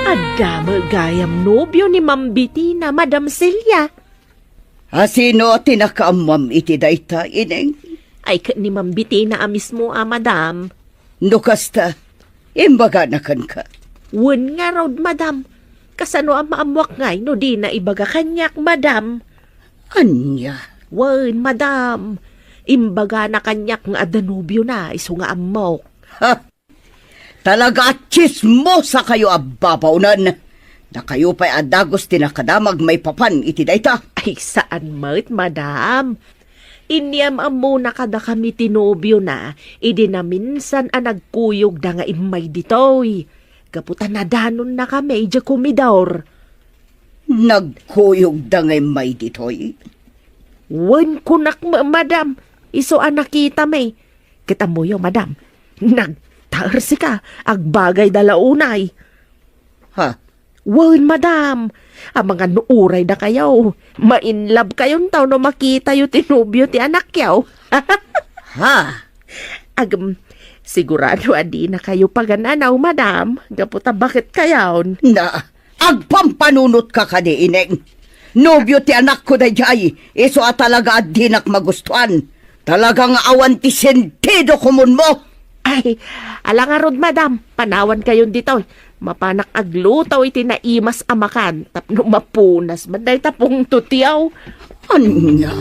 Adama gayam nobyo ni Ma'am Bettina, Madam Celia. Sino tinakaamam iti dayta, ineng? Ay ni Ma'am Bettina mismo, Madam. Nukasta, imbaga na kan ka. Wen nga raw, Madam. Kasano ang maamwak ngay, no di na ibaga kanyak, Madam. Anya? Wen, Madam. Imbaga na kanyak nga adanubyo na, iso nga amok. Ha? Talaga chismosa kayo ababaunan. Na kayo pa'y adagos tinakadamag may papan iti dayta. Ay, saan mo't, Madam? Inyam muna kada kami tinobyo na, idi na minsan nagkuyog na nga imay ditoy. Kaputan na danon na kami, di kumidor. Nagkuyog da ngay may ditoy. Wen kunak, Madam. Iso nakita may. Kita mo yung, Madam. Nagtarsi ka, agbagay dalaunay. Ha? Wen, Madam. Ang mga nuuray na kayo. Mainlove kayong tao no makita yung tinubyo ti anak yaw. Ha? Sigurado adi na kayo pagananaw, Madam. Gaputa bakit kayaw? Na, agpampanunot ka kadi, ineng. Nobyo ti anak ko da jay. Iso talaga at dinak magustuhan. Talagang awan ti sentido kumun mo. Ay, alangarod, Madam. Panawan kayon dito. Mapanak aglutaw iti naimas amakan. Tapno mapunas. Maday tapong tutiyaw. Anya?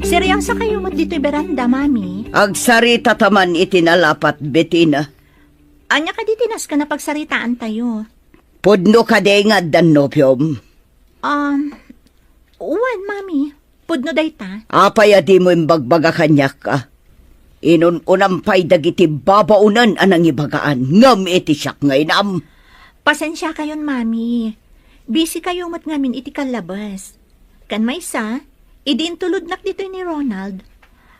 Seryoso kayo mat dito'y beranda, Mami? Agsarita taman itinalapat, Bettina. Anya ka ditinas ka na pagsaritaan tayo. Pudno ka de nga dan nobyom. Uwan, Mami. Pudno dayta. Apay adi mo imbagbaga kanyak ka. Inun-unampay dagiti babaunan anang ibagaan. Ngam iti siyak ngay nam. Pasensya kayon, Mami. Busy kayo mat ngamin iti kalabas. Kan may isa, idin tuludnak dito ni Ronald.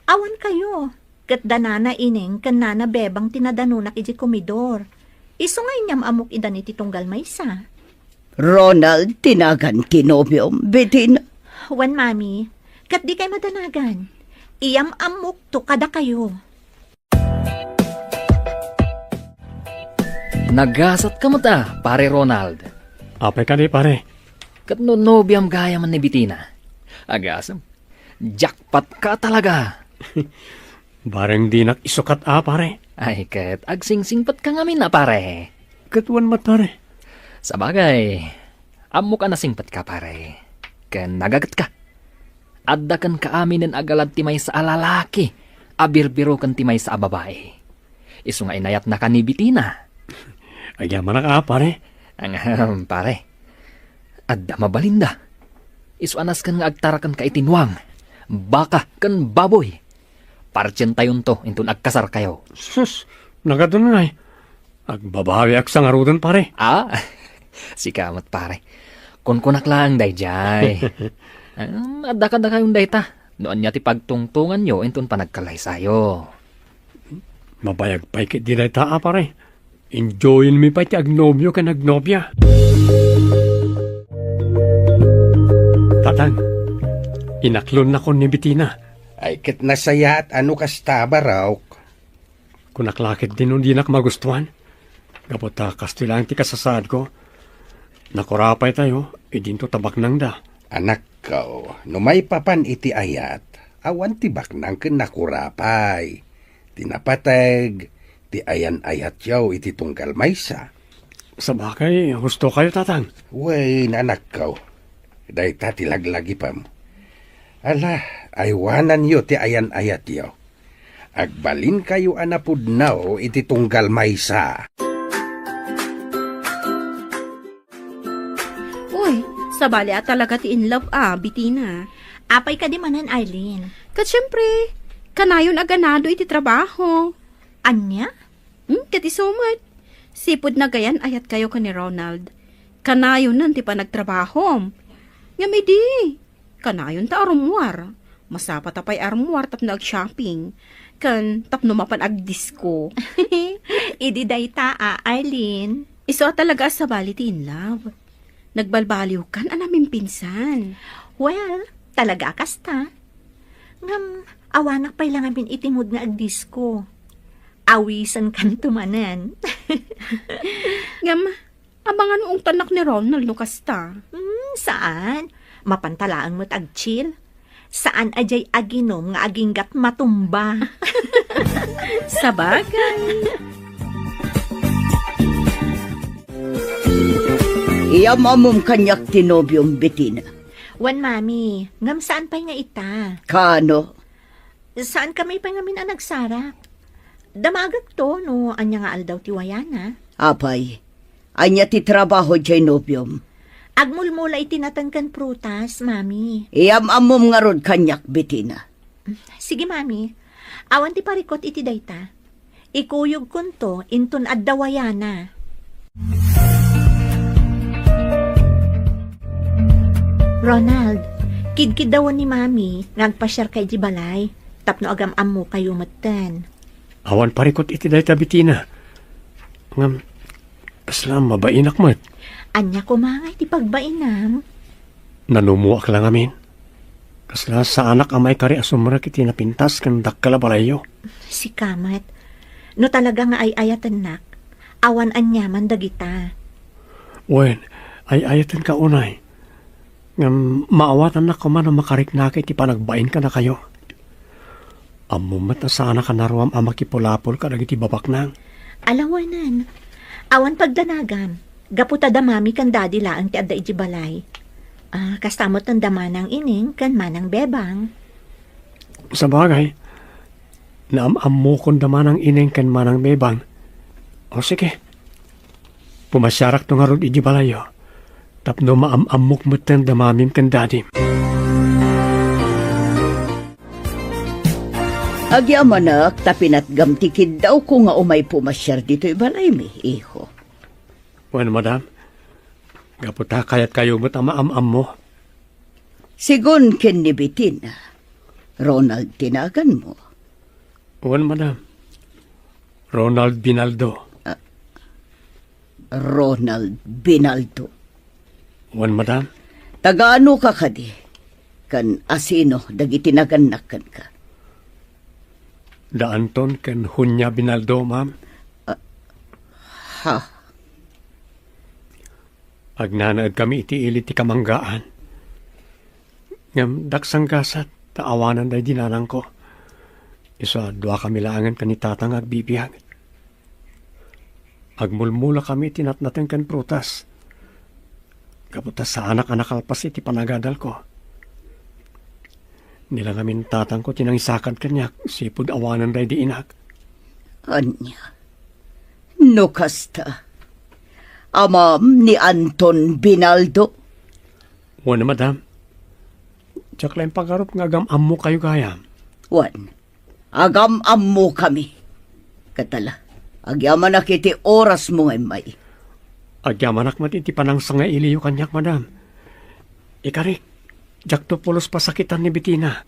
Awan kayo. Kat danana ineng kan nana bebang tinadanunak iti komidor. Iso nga inyam amok idan iti tunggal may isa. Ronald, tinagan tinobyom, Bettina. Wan, Mami. Kat di kay madanagan. Iyam amok to kada kayo. Nagasat ka mo ta, pare Ronald. Apay ka di, pare. Kat no nobyam gaya man ni Bettina. Agasam. Jackpot ka talaga. Bareng di isukat pare. Ay, kat agsingsingpat ka ngamin na, pare. Katuan mat, pare. Sabagay, amo ka nasingpat ka, pare. Kan nagagat ka. Adda kan kaamin ng agalad timay sa alalaki. Abirbiro kan timay sa ababae. Isu nga inayat na ka ni Bettina. Ay, yaman na pare. Ang pare. Adda mabalinda. Isu anas kan nga agtarakan ka itinwang. Baka kan baboy. Parchen tayon to, intun agkasar kayo. Sus, nagatunay. Agbabawi ak sa ngarudan, pare. Sikamat pare. Kunkunak lang dayjay. Adda kayong dayta. Noon niya ti pagtungtungan nyo, intun pa nagkalay sayo. Mabayag pa'y kit di ta, pare. Enjoyin mi pa ti agnobyo ka nagnobya. Tatang, inaklon na ko ni Bettina. Ay ket nasaya at ano kasta baraw. Kunaklakit din di nak magustuhan. Kapota kastilang ti kasasad ko. Nakurapay tayo, idinto tabak nang da. Anak ko, no may papan iti ayat, awan tibak nang ken nakurapay. Tinapateg, ti ayan ayat yaw iti tunggal maysa. Sa bakay, gusto kayo, tatang. Wey, anak ko, day tatilaglagi pa mo. Ala, aywanan yo ti ayan ayat yaw. Agbalin kayo anapudnaw iti tunggal maysa. Uy, sabali talaga ti in love Bettina. Apay ka di manan, Arlene. Kat syempre, kanayon aganado iti trabaho. Anya? Kat isumat. Sipod na gayan ayat kayo ka ni Ronald. Kanayon nan ti pa nagtrabaho. Ngamidi, kanayon ta armuar. Masapa tapay armuar tap nag-shopping. Kan tapno mapan ag-disco. Idi dayta, Arlene. Iso talaga sabali ti in love. Nagbalbaliw kan anamin pinsan. Well, talaga kasta. Ngam, awanak pa'y lang amin itimod nga ag-disco. Awisan kan tumanan. Ngam, abangan mo ang tanak ni Ronald no kasta. Saan? Mapantalaang mo't agchil. Saan ajay aginom nga aginggat matumba? Sa bagay. Iyamamom kanyak tinobyong Bettina. Wan, mami, ngam saan pa'y nga ita? Kano? Saan kami pa ngamin ang nagsarap? Damagag to, no, anya nga aldaw ti Wayana. Apay, anya ti trabaho jay nobyom. Agmulmula itinatangkan prutas, mami. Iyamamom nga rod kanyak Bettina. Sige, mami. Awan ti parikot iti dayta. Ikuyog kunto inton adda Wayana. Ronald, kidkid daw ni mami nagpasyar kay di balay. Tapno agam-am mo kayo matan. Awan parikot iti day Bettina. Ngam, kaslam mabainak mat. Anya ko mga iti pagbainam. Nanumuak lang amin. Kasla sa anak amay kari asumrak iti napintas kan dakkala balayo. Si Kamat, no talaga nga ay ayatan nak, awan anyaman dagita. Wen, ay ayatan ka unay. Ngam, maawatan na ko man ang makariknaki ti panagbain ka na kayo. Amumat na sana ka naruam amakipulapol ka dagiti babak nang. Alawanan, awan pagdanagan, gaputa damami kan dadi laang ti adda iti balay. Kastamot ng damanang ining kan manang bebang. Sa bagay, naamam mo kung damanang ineng kan manang bebang. O sige, pumasyarak to nga ron iti balayo. Tapno maamamok mo ten damamim kan dadim. Agyamanak, tapinat gamtikid daw ko nga umay pumasyar dito ibalay mi, iho. Wen, madam, gaputa kayat kayo mo't ang maamam mo. Sigun ken ni Bettina, Ronald tinagan mo. Wen, madam, Ronald Binaldo. Ronald Binaldo. Wen, madam, Tagaano ka kadi? Kan asino dagitinagannakan ka? da Anton ken Hunya Binaldo, ma'am. Ha? Agnanaad kami iti ili ti kamanggaan. Ngam daksang gasat, taawanan day dinanang ko. Isa, dua kami laangan kanitatang agbibiyag. Agmulmula kami tinatnaten kan prutas. Kaputas sa anak-anak alpas iti panagadal ko. Nila ngamin tatang ko tinangisakan kanyak, sipud awanan day di inak. Anya? No kasta. Amam ni Anton Binaldo. Wana, madam. Tsak lang pagkarup nga agam mo kayo gayam. Wan. Agam-am mo kami. Katala. Agyaman na kiti oras mo ngay may. Agyamanak matiti panang sanga iliyo kanyak, madam. Ikarik, jakto pulos pasakitan ni Bettina.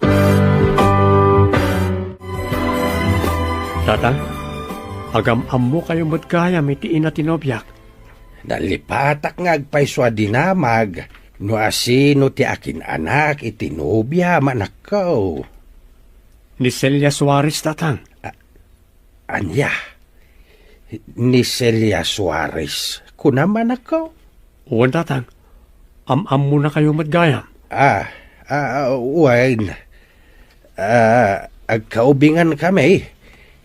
Tatang, agam-am mo kayo mo't gayam iti ina tinobyak. Nalipatak nga agpaiswa dinamag. No asino ti akin anak itinobya manakaw. Ni Celia Suarez, tatang. Anya? Ni Celia Suarez. Kunaman ako? Uwan, tatang. Am-am mo na kayo mo't gayam. Uwan. Agkaubingan kami.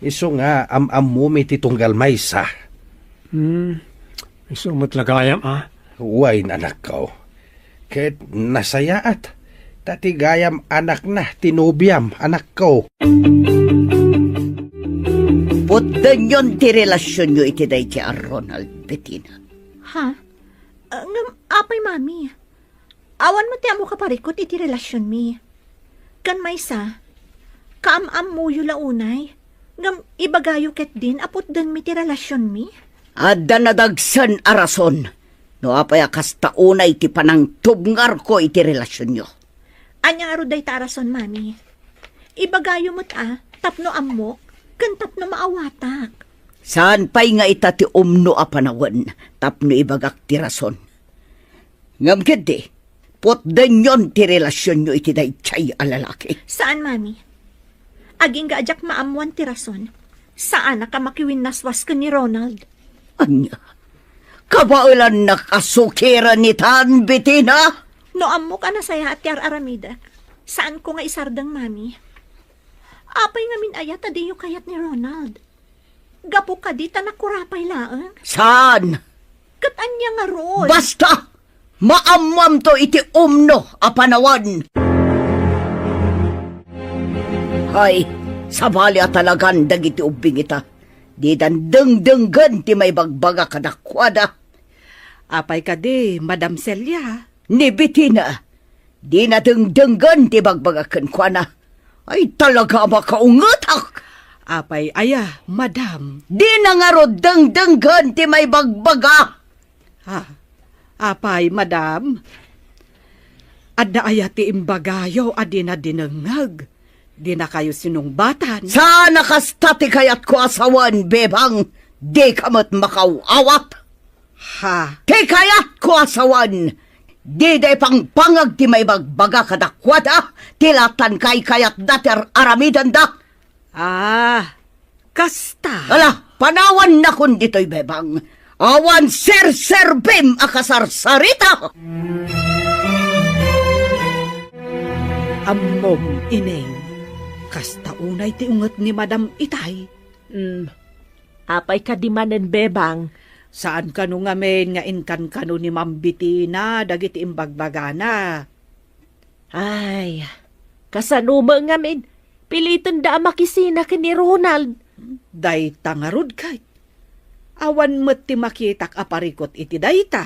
Iso nga am-am mo miti tunggal maysa. Isumot lagayam, ah. Uwain anak ko. Ket nasayaat. Tatigayam anak na tinubyam anak ko. Putdan yon ti relasyon nyo iti day ti Ronald Bettina. Ha? Apay, mami. Awan mo ti amo kaparikot iti relasyon mi. Kan maysa, kaam-am mo yu launay. Ngam ibagayo ket din apot dan mi ti relasyon mi. Adda nadagsan arason. No apay akas taunay ti panang tubngar ko iti relasyon nyo. Anya aro day tarason, mami. Ibagayo mo't tapno amok, kan tapno maawatak. Saan pa'y nga ita ti umno a panawan, tapno ibagak ti rason. Ngam kedi, putdan yon ti relasyon nyo iti day chay alalaki. Saan, mami? Aging gaajak maamuan ti rason. Saan ka makiwinnaswas ka ni Ronald? Anya, kabailan nakasukiran ni Tan Bitina? Noam mo ka na saya at yar aramida. Saan ko nga isardang mami? Apay nga min ayat adiyo kayat ni Ronald. Gapo ka di tanakurapay laang. Saan? Katan niya nga ron. Basta! Maamam to iti umno a panawan. Hay, sabali at talagan dagiti ubing ita. Di dandeng-denggan ti may bagbaga kadakwada. Apay ka di, Madam Celia. Ni Bitina, di na dengdenggan ti bagbaga kenkwana. Ay talaga makaungatak. Apay aya, Madam. Di na nga ro dengdenggan ti may bagbaga. Apay, Madam. Adda aya ti imbagayo adi na dinengag. Di na kayo sinungbatan. Sana kastati kayat ko asawan, bebang. Di kamat makawawat. Ha? Ti kayat ko asawan. Di day pang pangag ti may bagbaga kadakwada. Tilatan kay kayat dater aramidan da. Kasta. Ala, panawan na kun dito'y bebang. Awan ser-serbim akasarsarita. Ammom, ineng. Kasta unay ti unget ni Madam Itay. Apay ka di manen bebang. Saan ka nung ngamen nga inkan kano ni Ma'am Bitina, dagiti imbagbagana. Ay, kasanuma nga min. Pilitan da makisina ka ni Ronald. Day tangarod kay. Awan mo't ti makitak aparikot iti dayta.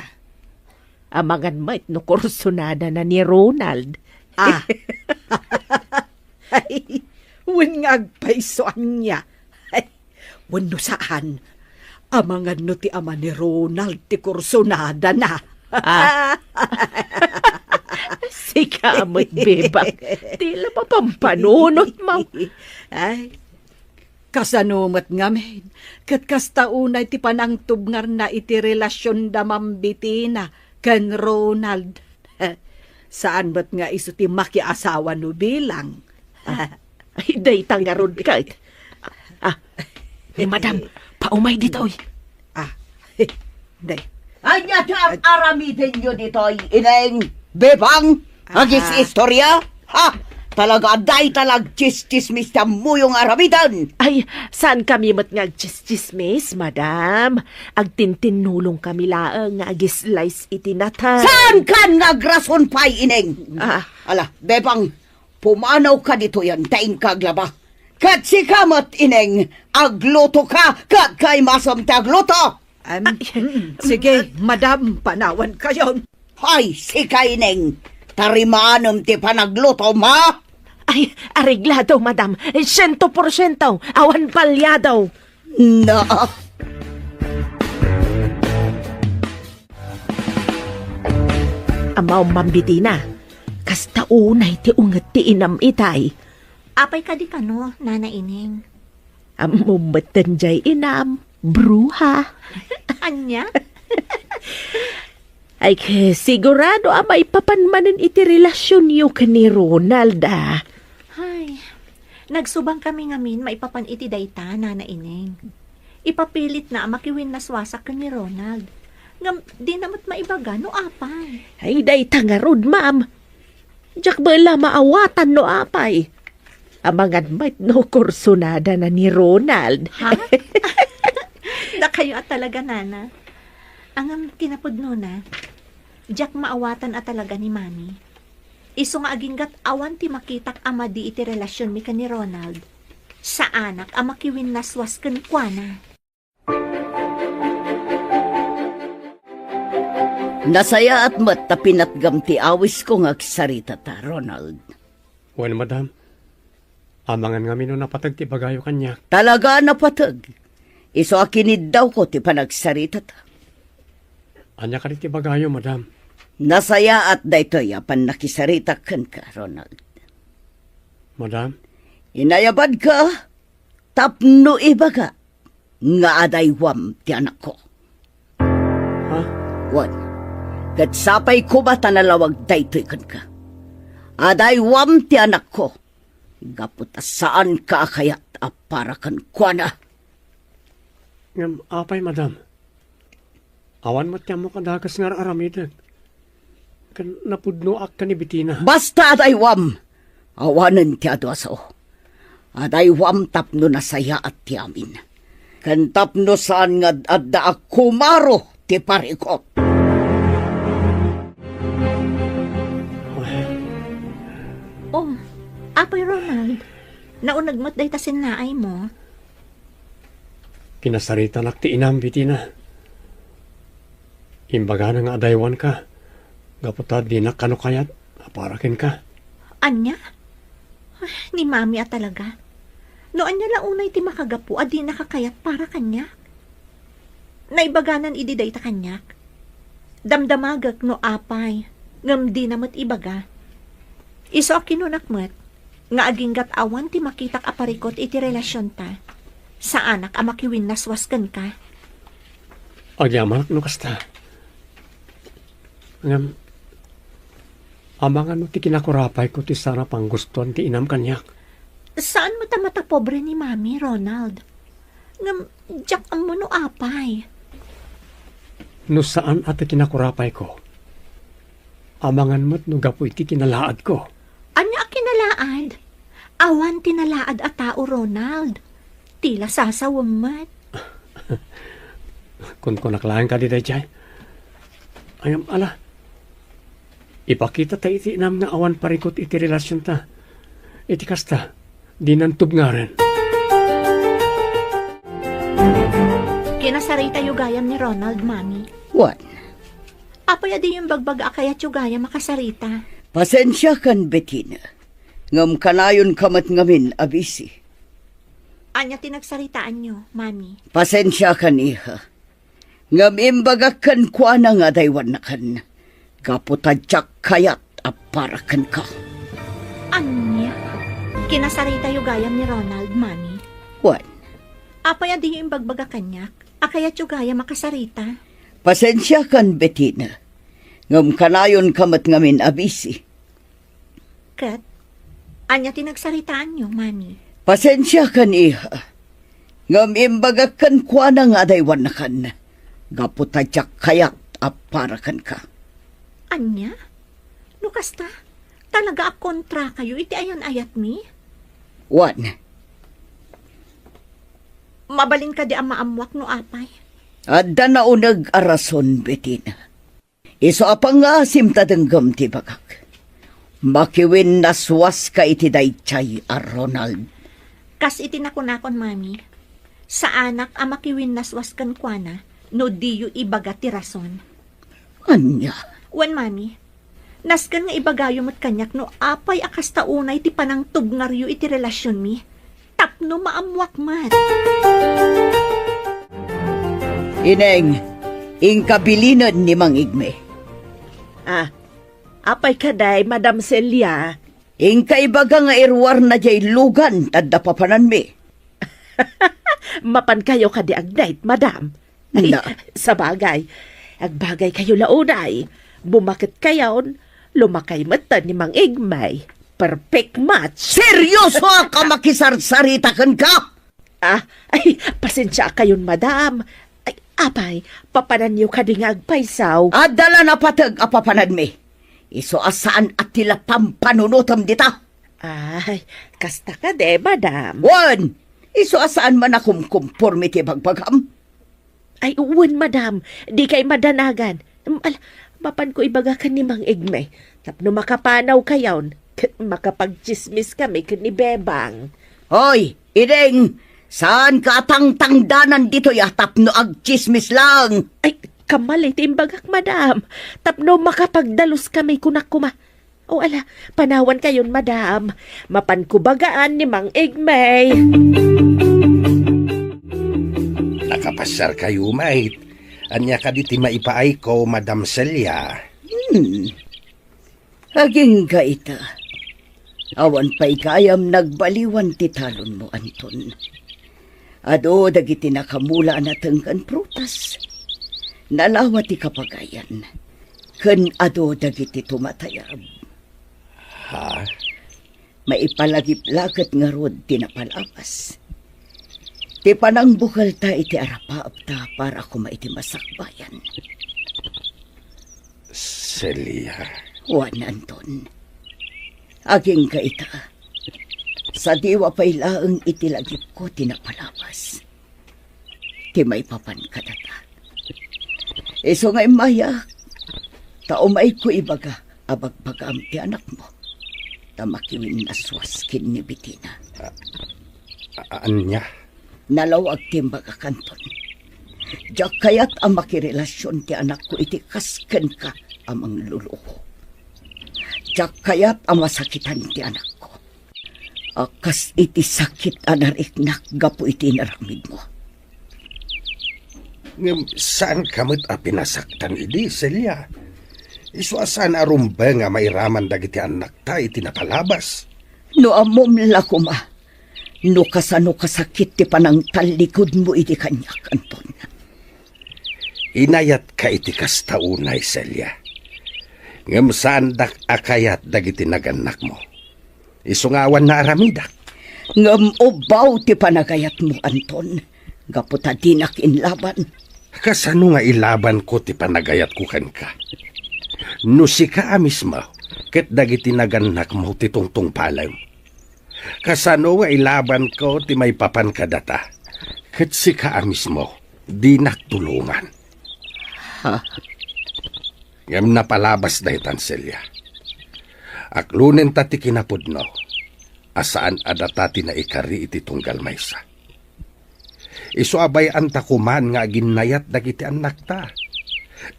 Amangan mait no kursunada na ni Ronald. Ay, wen nga agpaisoan niya. Ay, wen no saan. Amangan no ti ama ni Ronald ti kursunada na. Sika amoy bebang. Tila pa pampanunot mo. Ay, kasanumat nga men. Kat kastaunay ti panangtub ngar na iti relasyon da Ma'am Bitina ken Ronald. Saan ba't nga iso ti makiasawa no bilang? Ay, day tangarod ka. Madam, paumay dito. Day. Anya ti aramidin nyo dito'y ineng bebang. Agis istorya. Ha? Talaga day talag chismis mo yung aramidan. Ay, saan kami mat nga chismis, madam? Agtintinulong kami laang nga agislays itinatay. Saan ka nagrason pa'y ineng? Ala, bebang, pumanaw ka dito yan, taing kaglaba. Kat si kamat ineng, agluto ka, kat kay masam te agluto. Sige, Madam, panawan kayon. Hay, si kaineng, tarimanom ti panagluto, ma? Ay, areglado, madam. 100%. Awan palyado. Na. Amaw mambitina. Kasta unay ti unget ti inam itay. Apay ka di kano, Nana Ineng. Amumatan jay inam. Bruha. Anya? Ay, sigurado amay papanmanan iti relasyon yu ka ni Ronald, Ay, nagsubang kami ngamin maipapan iti dayta, Nana Ineng. Ipapilit na makiwin na swasak ka ni Ronald. Ngam, di namat maibaga, no apay. Ay, day tangarod, ma'am. Diyak bala maawatan no apay. Amangan mait no kursunada na ni Ronald. Ha? Da kayo at talaga, Nana. Ang kinapod no na, diyak maawatan at talaga ni Mami. Iso nga aginggat awan ti makitak amadi iti relasyon mi ka ni Ronald. Sa anak amakiwin naswas kan kuana. Nasaya at matapinat gamti awis ko nga sarita ta, Ronald. Well, madam, amangan nga mino napatag ti bagayo kanya. Talaga napatag. Iso akinid daw ko ti panagsarita ta. Anya ka rin ti bagayo, madam. Nasaya at daytoy apan nakisarita kan ka, Ronald. Madam, Inayabad ka, tapno ibaga, nga adaywam ti anak ko. ha? Wan, kat sapay ko ba tanalawag daytoy kan ka? Adaywam ti anak ko, gaputa saan ka kayat apara kan kuana. Ngam, apay, madam. Awan mo tiyan mo kadagas nga aramidan. Kan napudno ak kanibitina. Basta adaywam, awanan ti adwaso. Adaywam tapno na saya at tiamin. Kan tapno saan nga adda ak kumaro ti parikot. Oh, apay Ronald. Naunag mo't day tasin naay mo. Kinasarita nak ti inam bitina. Imbaga na nga adaywan ka. Gaputa di na kano kayat. Aparakin ka. Anya? Ay, ni mami talaga. Noan niya launay ti makagapu adi nakakayat para kanyak. Naibaganan ididay ta kanyak. Damdamagak no apay. Ngam di namat ibaga. Iso kinunakmat. Nga aginggat awan ti makitak aparikot iti relasyon ta. Sa anak amakiwin naswaskan ka. Agyaman no kasta. Ngam, amangan no ti kinakurapay ko ti sana pang gustuan ti inam kanyak. Saan mata pobre ni mami, Ronald? Ngam, jak ang mo no apay. No saan at kinakurapay ko? Amangan mo't no gapu iti kinalaad ko. Anya kinalaad? Awan tinalaad a tao, Ronald. Tila sasawam mat. Kung naklaan ka di jay. Ayam, ala. Ipakita ta iti inam nga awan parikot iti relasyon ta. Iti kasta, di nantub nga rin. Kinasarita yung gayam ni Ronald, mami. What? Apay adi yung bagbag akayat yung gayam makasarita. Pasensya kan Bettina. Ngam kanayon kamat ngamin abisi. Anya tinagsaritaan nyo, mami. Pasensya kan iha. Ngam imbagak kan kuana nga daywan na kan. Kaputadyak kayat aparakan ka. Anya? Kinasarita yung gayam ni Ronald, mami. What? Apay adi yung bagbag akanyak. Akayat yung gayam makasarita. Pasensya kan Bettina. Ngam kanayon kamat ngamin abisi. Kat, anya tinagsaritaan nyo, mami. Pasensya kan iha. Ngam imbagak kan kuana nga daywan na kan. Kaputadyak kayat aparakan ka. Anya? No kasta, talaga ak kontra kayo, iti ayan ayat mi? What? Mabalin ka di ang maamwak no apay. Adda na unag arason, Bettina. Iso apang nga simtadenggam ti bagak. Makiwin naswas ka iti daychay a Ronald. Kas iti nakunakon, mami. Sa anak ang makiwin naswaskan kwa na, no diyo ibaga ti rason. Anya? Wan, mami. Naskan nga ibagayo mo't kanyak no apay akas taunay ti panang tugnaryo iti relasyon mi. Tapno maamwak mat. Ineng, ingkabilinan ni Mang Igme. Apay kaday, Madam Celia. Ingkaibaga nga irwar na jay lugan at dapapanan mi. Mapan kayo kadi agdayt, Madam. Ay, Na. sa bagay. Agbagay kayo launay. Bumakit kayon, lumakay mata ni Mang Igmay. Perfect match. Seryoso ka makisarsaritakan ka? Ay, pasensya kayon, Madam. Ay, apay, papanan niyo kadi nga agpaysaw. Adala na patag apapanan mi. Iso asaan at tila pampanunutam dita. Ay, kasta ka de, Madam. Wan, iso asaan man akong conformity bagbagam. Ay, uwan, Madam. Di kay madanagan. Mapan ko ibaga ka ni Mang Igme. Tapno makapanaw kayon. Makapagchismis kami ni Bebang. Hoy, Ideng, saan ka tangtangdanan dito yatap no agchismis lang? Ay, kamalit imbagak, Madam. Tapno makapagdalos kami kunakuma. O ala, panawan kayon, Madam. Mapan ko bagaan ni Mang Igme. Nakapasar kayo, mate. Anya ka diti maipaay ko, Madam Celia. Aging ka ita. Awan pa'y kayam nagbaliwan ti talon mo, Anton. Ado dagiti nakamula na tengkan prutas. Nalawa ti kapagayan. Ken ado dagiti tumatayab. Ha? Maipalagip-lagat nga rod tinapalapas. Ti panang bukal ta iti arapaap ta para kuma iti masakbayan. Celia, Juan Anton, aging ka ita. Sa diwa pa'y laeng itilagip ko tinapalabas. Ti may papan kadata. Iso nga'y maya, taumay ko ibaga, abagbagam ti anak mo. Tamakiwin naswaskin ni Bitina. Anya? Nalawag ti baga kanton. Diyak kayat ang makirelasyon ti anak ko iti kasken ka amang luluho. Diyak kayat ang masakitan ti anak ko. Akas iti sakit anariknak gapo iti naramid mo. Ngam, saan kamot a pinasaktan idi, Celia? Iswasan arumba nga mairaman dagiti anak ta iti napalabas. No amom lakuma. No kasano kasakit ti panang talikod mo iti kanyak, Anton. Inayat ka iti kastaunay, Celia. Ngam saan dak akayat dagiti naganak mo. Isungawan na aramidak. Ngam ubaw ti panagayat mo, Anton. Gaputa dinak inlaban. Kasano nga ilaban ko ti panagayat ko kan ka? No si ka mismo, ket dagiti naganak mo ti tungtung palam. Kasano nga ilaban ko ti may papan kadata, ket si ka mismo, di naktulungan. Ha? Ngam napalabas dahi Celia. Aklunen ta ti kinapudno, asaan adata ti naikari iti tunggal maysa. Isu abay anta kuman nga ginayat dagiti anak ta.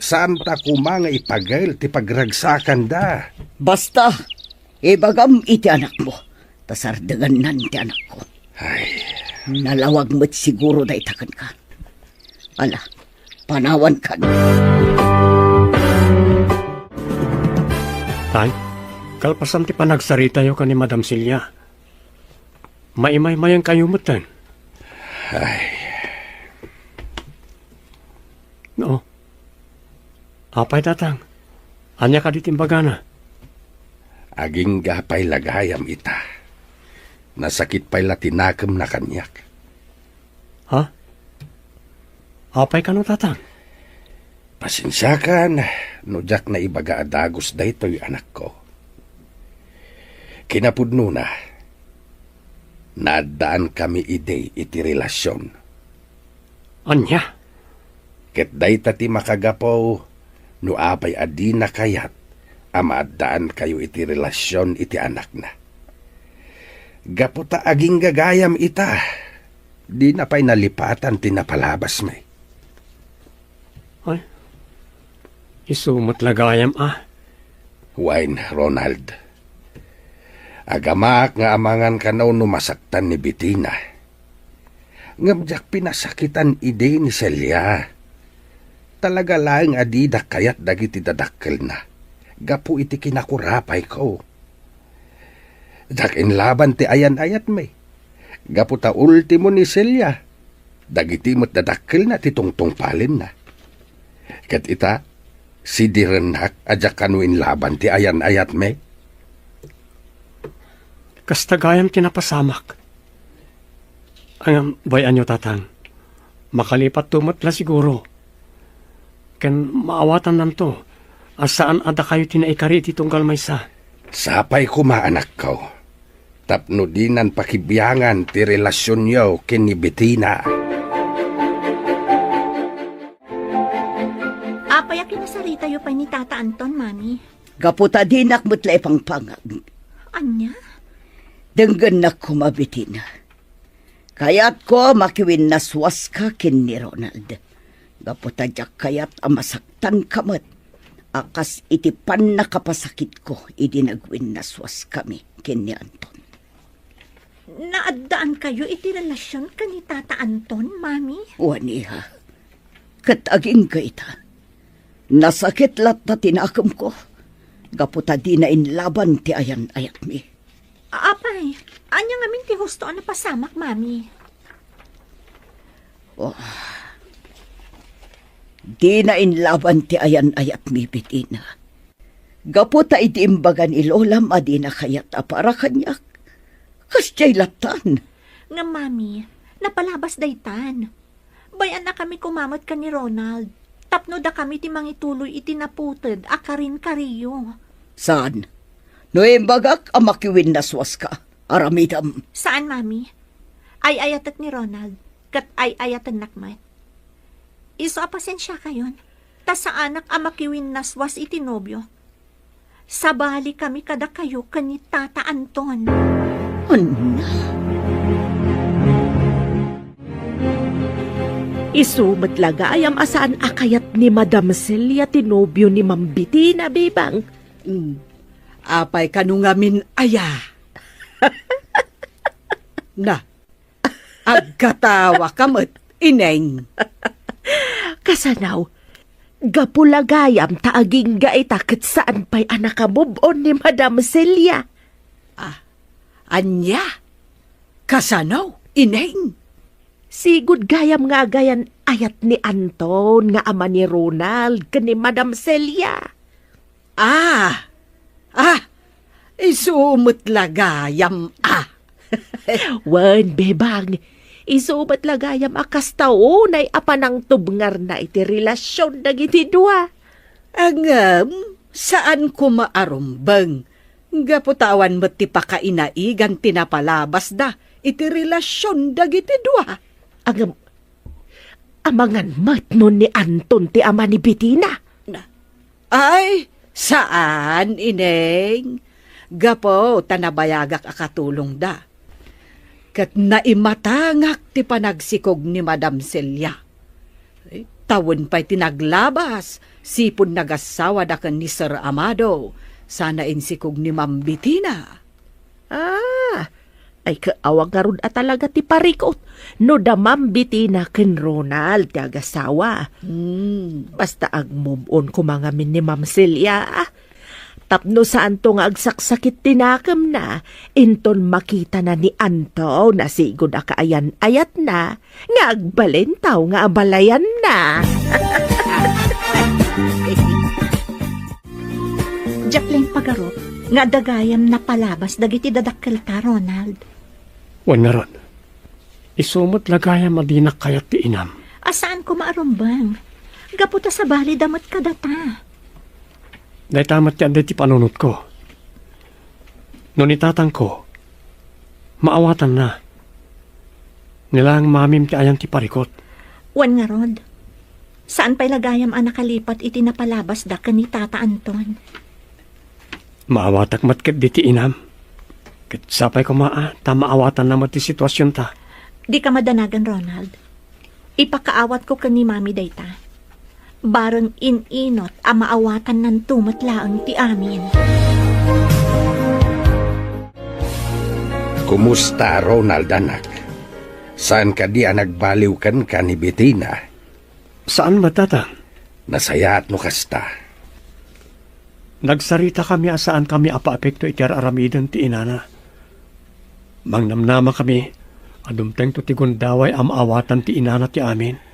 Saan ta kuma nga ipagail ti pagragsakan da. Basta, ibagam iti anak mo. Tasardagan nan ti anak ko. Ay, Nalawag mo't siguro da itakan ka. Ala, panawan ka. Tay, kalpasan ti panagsarita yo ka ni Madam Celia. Maimay-mayang kayo mutan. ay, No. Apay tatang. Anya ka ditimbaga na. aging gapay lagayam ita. Nasakit pa'y latinakam na kanyak. Ha? Apay ka no tatang. Pasensya ka na, no jak na ibaga adagos da ito'y anak ko. Kinapudno na, nadaan kami ide iti relasyon. Anya? Ket day ti makagapaw, no apay adi na kayat, amaadaan kayo iti relasyon iti anak na. Gaputa aging gagayam ita, di na pa'y nalipatan tinapalabas may. Ay. Isumot lagayam Wine, Ronald. Agamak nga amangan ka na numasaktan ni Bitina. Ngamjak pinasakitan ide ni Celia. Talaga lang adida kayat dagiti dadakkel na. Gapu iti kinakurapay ko. Jak inlaban ti ayan-ayat may. Gapu ta ultimo ni Celia. Dagiti mo't dadakkel na ti tungtung palin na. Kat ita, si direnak ajak kanu inlaban ti ayan-ayat may. Kastagayam tinapasamak. Ang bayan nyo tatang. Makalipat tumat la siguro. Ken maawatan nanto. Asaan ada kayo tinaikari ti tunggal maysa. Sapay kumaanak ko. Tapno dinan pakibiyangan ti relasyon yo ken ni Bettina. Apay kinasarita yo pa ni Tata Anton, Mami. Gaputa dinak mo't laipang pangag. Anya? Denggan na kumabitin. Kayat ko makiwin naswas ka kin ni Ronald. Gaputa jak kayat amasaktan kamat. Akas itipan na kapasakit ko, idi nagwin naswas kami kin ni Anton. Naadaan kayo iti relasyon ka ni Tata Anton, Mami? Waniha, kataging ka ita. Nasakit lat na tinakam ko. Gaputa di na inlaban ti ayan-ayat mi. Apay, anya nga min ti husto na pasamak, Mami. Di na inlaban ti ayan-ayat mi Bitina. Gaputa iti imbagan ilolam adi na kayat para kanyak. Kasya'y latan. Nga, Mami, Napalabas daytan. Bayan na kami kumamot ka ni Ronald. Tapno da kami ti mangituloy itinaputid akarin kariyo. Saan? No imbagak ang makiwin naswas ka. Aramidam. Saan, Mami? Ay ayatat ni Ronald. Kat ay ayatan nakmat. Iso apasensya kayon. Ta sa anak ang makiwin naswas itinobyo. Sabali kami kada kayo kanit Tata Anton. Isumat lagayam asaan akayat ni Madam Celia tinobyo ni Ma'am Bettina, bebang. Apay kanungamin aya. Na, agkatawa kamot, ineng. Kasanaw, gapulagayam taaging gaitakit saan pa'y anakamubon ni Madam Celia. Anya, kasanaw, ineng. Sigud gayam nga gayan ayat ni Anton nga ama ni Ronald kani Madam Celia. Isumot lagayam Wan, bebang, isubat lagayam akas taon ay apanang tubngar na iti relasyon na iti dua. Angam, saan ko maarumbang? Gaputawan mo't ti pakainaigan tinapalabas da, iti relasyon dagiti dua. Amangan mat nun ni Anton ti ama ni Bettina. Ay, saan, ineng? Gapo, tanabayagak akatulong da. Kat naimatangak ti panagsikog ni Madam Celia. Ay, tawon pa'y tinaglabas, sipon nagasawa da kan ni Sir Amado, sana insikog ni Ma'am Bettina. Ay kaawag nga ron at talaga ti parikot. No da Ma'am Bettina ken Ronald ti agasawa. Basta ag-move on kumangamin ni Ma'am Celia. Tapno saan to nga agsaksakit tinakam na, inton makita na ni Anto na sigod akaayan-ayat na, nga agbalentaw nga abalayan na. Jacqueline Pagarot, nga dagayam na palabas dagiti dadakkel ta, Ronald. Wan nga ron. Isumot lagayam adinak kayat ti inam. Asaan ko maarumbang? Gaputa sa bali damot kadata. Dahil tamat yan ti panunot ko. Nung itatang ko, maawatan na. Nilang mamim ti ayang ti parikot. Wan nga Rod. Saan pa'y lagayam ang nakalipat iti napalabas da ni Tata Anton? Maawatak matkat di ti inam. Kat sapay ko tamaawatan naman ti sitwasyon ta. Di ka madanagan, Ronald. Ipakaawat ko ni Mami dayta. Barang ininot ang maawatan ng tumatlaang ti amin. Kumusta, Ronald, anak? Saan ka di nagbaliw kan ka ni Bettina? Saan matata? Nasayaat no kasta. Nagsarita kami asaan kami apa-apekto iti aramidan ti inana. Mangnamnama kami, adumteng to ti gundaway amaawatan ti inana ti amin.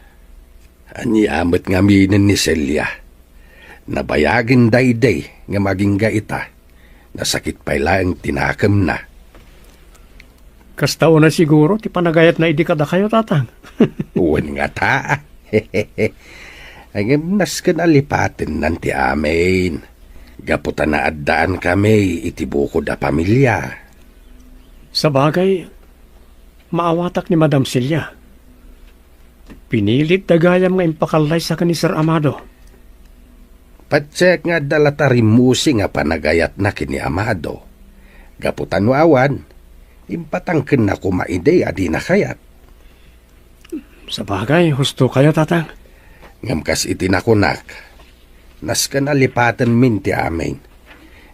Anyamat nga minin ni Celia. Nabayagin dayday nga maging gaita. Nasakit pa ilang tinakam na. Kastao na siguro, ti panagayat na idikada kayo, tatang. Uwan nga ta. Ay naskan alipatin nanti amin. Gaputan na addaan kami itibukod a pamilya. Sa bagay, maawatak ni Madam Celia. Pinilit dagayam nga impakalay sa ni Sir Amado. Patsek nga dalatarimusi nga panagayat na kini Amado. Gaputan wawan, impatangkin na kumaide adi na kayat. Sa bagay, husto kayo, tatang. Ngamkas itinakunak, naskan alipatan minti amin.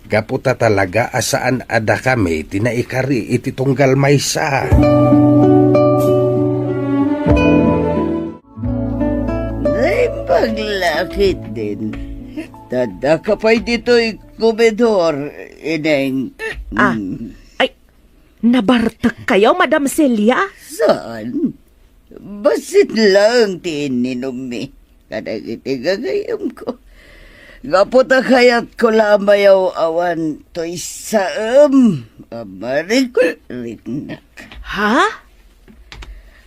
Gaputa talaga asaan ada kami tinaikari iti tunggal maysa. Ay, paglakit din. Tada ka pa'y dito'y kumedor, ineng. Ay, nabartak kayo, Madam Celia? Saan? Basit lang tininom mi. Kadang itigagayam ko. Gaputa kayat ko lamayaw awan to'y saam. Amarik ritnak. Ha?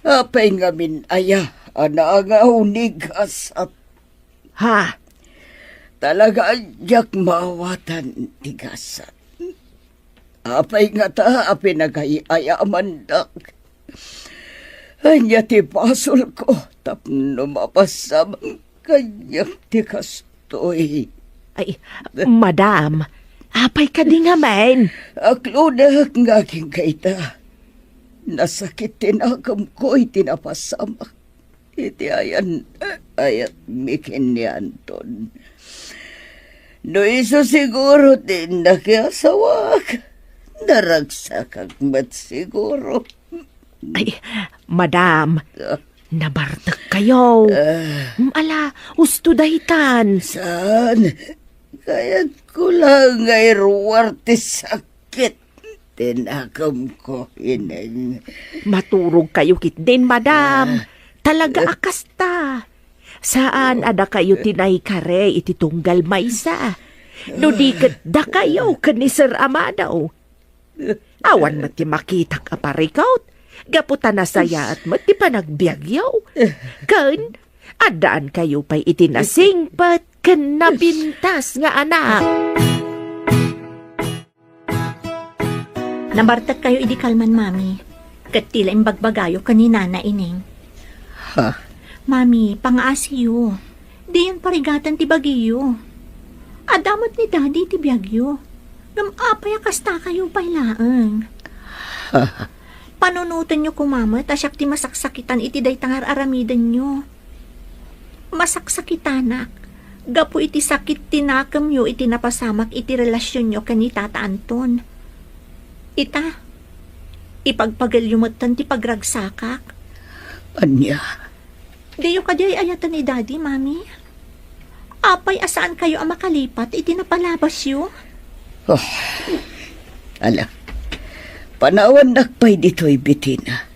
Apay ngamin aya, ana nga unigas at Ha? talaga yak mawatan tigasat. Apay nga ta, apay nagayaaman dak. Anya ti pasol ko, tapno mapasam kanyak tigastoy. Ay, madam, apay ka di nga man. Aklo na nga king kaita. Nasakit tinakam ko, itinapasamak. Iti ayan, ayat mikin ni Anton. No iso siguro din nakiasawak. Naragsak ang mat siguro. Ay, madam, nabartag kayo. Ala, usto dahitan. Saan? Kaya ko lang ay ruwarte sakit. Tinakam ko, ineng. Maturog kayo kit din, madam. Talaga akasta. Saan ada kayo tinay kare iti tunggal maysa? No di da kayo kani Sir Amado. Awan mati makita ka parikaut. Gaputan na saya at mati pa nagbiagyaw. Kan, adaan kayo pa'y itinasingpat kan nabintas nga anak. Nabartag kayo idi kalman, mami. Kat tila imbagbagayo kanina na ining. Ha? Mami, pangaasiyo. Di yan parigatan ti Baguio. Adamot ni daddy ti Biagyo. Gamapay kasta kayo pailaang. Panunutan nyo kumama, tasyak ti masaksakitan iti day tangar aramidan nyo. Masaksakitanak. Gapo iti sakit tinakam nyo iti napasamak iti relasyon nyo kani Tata Anton. Ita, ipagpagalyumatan ti pagragsakak. Anya? Diyo ka di ayatan ni daddy, mami. Apay asaan kayo ang makalipat, iti napalabas yun. Ala, panawan nakpay dito'y bitina.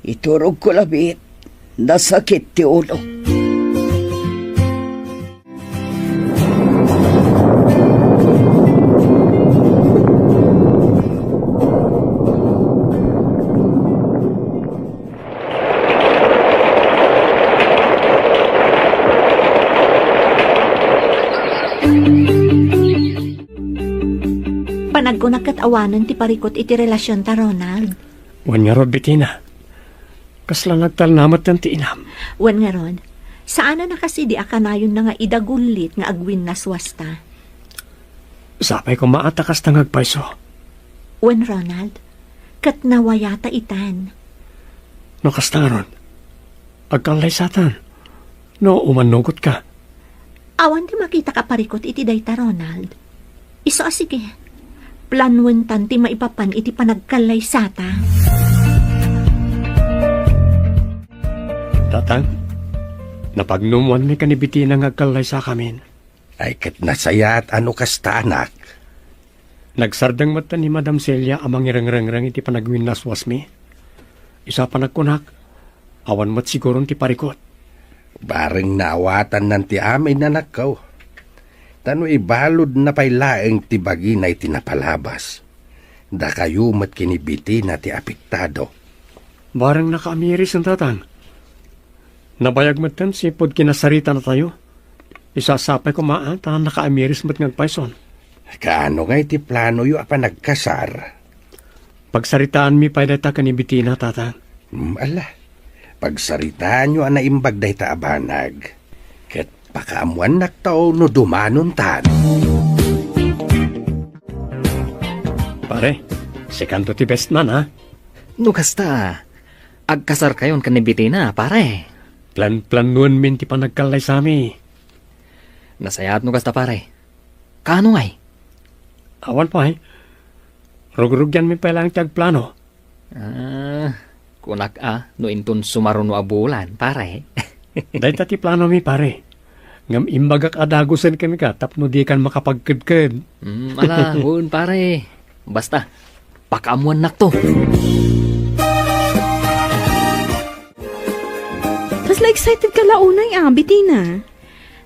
Iturog ko labit, nasakit ti ulo. Panagkunak awanan ti parikot iti relasyon ta Ronald. Wan nga rod, Bettina. Kasla nagtalnamat ng ti inam. Wan nga ron, saan na kasi di akanayon na nga idagulit nga agwin na swasta. Sapay ko maatakas na ngagpaiso. Wan Ronald, kat nawayata itan. No kastaron. Agkalay satan. No umanugot ka. Awan di makita ka parikot iti dayta Ronald. Iso sige, planwen tanti maipapan iti panagkalay sata. Tatang, napagnumuan mi kanibiti ng agkalay sa kamin. Ay kat nasaya at ano kasta anak. Nagsardang mata ni Madam Celia amang irang-rang iti panagwin naswas mi. Isa pa nagkunak, awan mat siguro ti parikot. Bareng naawatan ng ti amin na nakaw. Tano ibalod na pailaeng ti bagi na itinapalabas. Da kayo mat kinibiti na ti apektado. Barang nakaamiris ang tatang. Nabayag matan sipod kinasarita na tayo. Isasapay ko maata nakaamiris mat ngagpaison. Kaano nga iti plano yu apa nagkasar? Pagsaritaan mi pa'y data kanibiti na tatang. Ala, pagsaritaan nyo ang naimbag day ta abanag. Ket pakaamuan naktaw no dumanon tan. Pare, si Kanto ti best man ha. No kasta, agkasar kayon kanibiti na, pare. Plan-planuan min ti panagkalay sa mi. Nasayat no kasta, pare. Kano ngay? Awan pa Rug-rugyan mi pa lang ti agplano. Kunak no intun sumaron no abulan, pare. Dahil ti plano mi pare. Ngam imbagak adagusan kan ka tapno di kan makapagkadkad. Ala, hun, pare. Basta, pakaamuan nak to. Tas excited ka launay Bettina.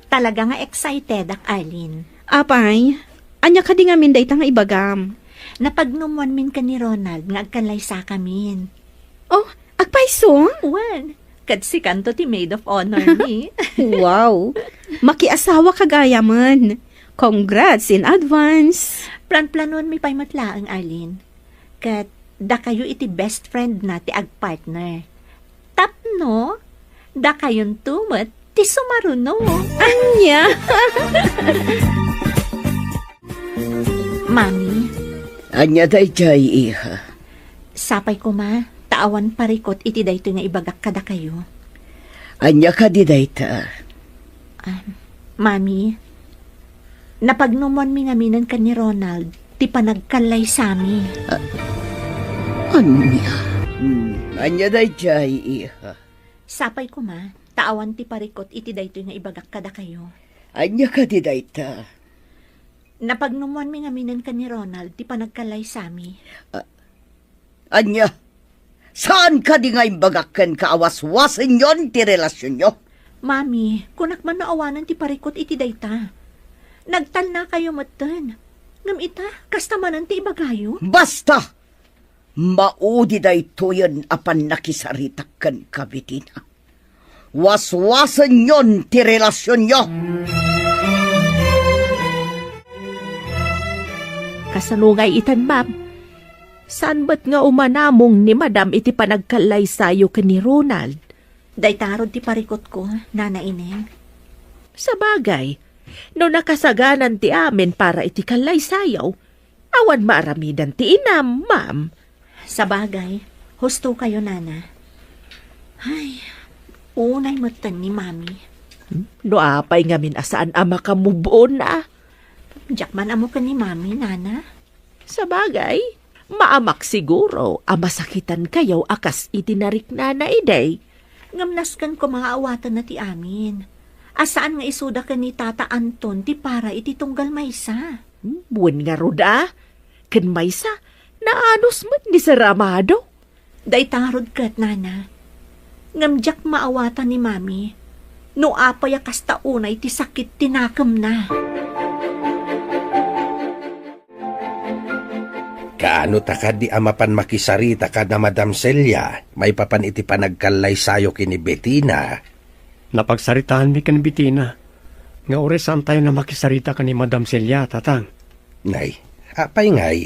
Talaga nga excited ak Alin. Apay, anya ka di nga minday ta nga ibagam. Napagnumuan min ka ni Ronald nga agkalay sa kamin. Oh, Agpaiso? Wan, kad si kanto ti maid of honor ni. Wow. Makiasawa ka gaya man. Congrats in advance. Plan-planon mi pa'y matlaang, Arlene. Kat da kayo iti best friend na ti ag-partner. Tapno, da kayon tumat ti sumaruno. Anya? Mami, Anya dayjay, iha. sapay ko ma, taawan parikot iti dayto nga ibagak kada kayo. Anya ka di dayta. Mami, napagnumon mi ngaminan ka ni Ronald, ti panagkalay sami. Anya? Anya dayjay, iha. Sapay ko ma, taawan ti parikot iti dayto nga ibagak kada kayo. Anya ka di dayta. Napagnumon mi ngaminan ka ni Ronald, ti panagkalay sami. Anya? Saan ka di nga imbagakan kaawaswasan yon ti relasyon nyo? Mami, kunak man naawanan ti parikot iti dayta. Nagtal na kayo matan. Ngam ita, kastamanan ti ibagayo. Basta! Maudi dayto yun apan nakisaritakan kabitina. Waswasan yon ti relasyon nyo. Kasanungay itan, ma'am. Saan ba't nga umanamong ni madam iti panagkalay sayo ka ni Ronald? Daytarod ti parikot ko, Nana Ineng. Sa bagay, no nakasaganan ti amin para iti kalay sayaw, awan maaramidan ti inam, ma'am. Sa bagay, husto kayo, Nana. Ay, unay matan ni Mami. No apay ngamin asaan ama ka mubuon na. Jakman amo ka ni Mami, Nana. Sa bagay, maamak siguro amasakitan kayo akas itinarik na iday. Ngamnaskan ko mga awatan na ti amin. Asaan nga isuda ka ni Tata Anton ti para iti tunggal maysa. Buwan nga ruda, kan maysa, naanos mo't ni Saramado. Daytarod kat, Nana. Ngamjak maawatan ni Mami. No apay kasta unay ti sakit tinakam na. Kaano ta di amapan makisarita ka na Madam Celia, may papan iti panagkalay sayo kini Bettina. Napagsaritaan mi kan Bitina. Nga oresan tayo na makisarita ka ni Madam Celia, tatang. Nay, apay ngay.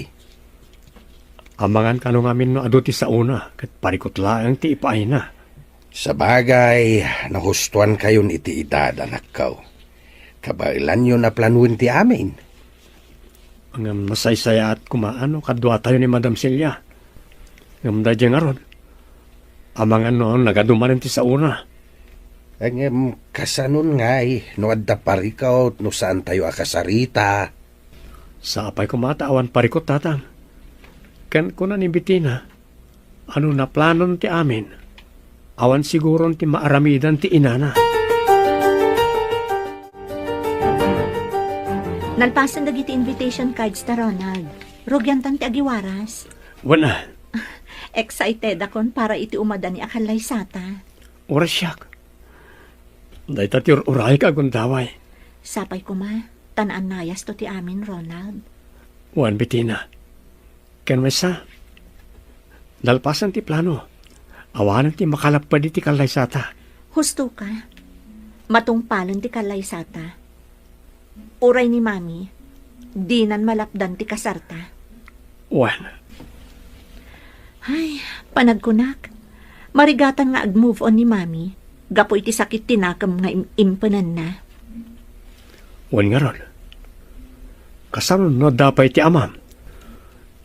Amangan ka nung amin no aduti sa una, kat parikot laang ti ipaay na. Sa bagay, nahustuan kayon iti edad, anak ko. Kabailan yun na planuin ti amin. Ang masaysaya at kumaano, kadwa tayo ni Madam Celia. Ngam da dyan nga ron. Amangan noon, nagadumanin ti sa una. Ang kasanon ngay, no adda parikaw, no saan tayo akasarita. Sa apay kumataawan parikot, tatang. Kan kuna ni Bitina, ano na planon ti amin? Awan siguron ti maaramidan ti inana. Nalpasan dagiti invitation cards ta Ronald. Rugyantan ti agiwaras. Wala, Excited akon para iti umada ni akalay sata. oras siyak. Day tatir uray ka gundaway. Sapay ko ma, tanaan nayas to ti amin, Ronald. Wan Bitina. Ken mesa. Dalpasan ti plano. Awanan ti makalapad iti kalay sata. Husto ka. Matungpalan ti kalay sata. Uray ni Mami, dinan malapdan ti kasarta. Wan. Ay, panagkunak. Marigatan nga ag-move on ni Mami. Gapo iti sakit tinakam nga impanan na. Wan nga ron. Kasaron no dapay ti amam.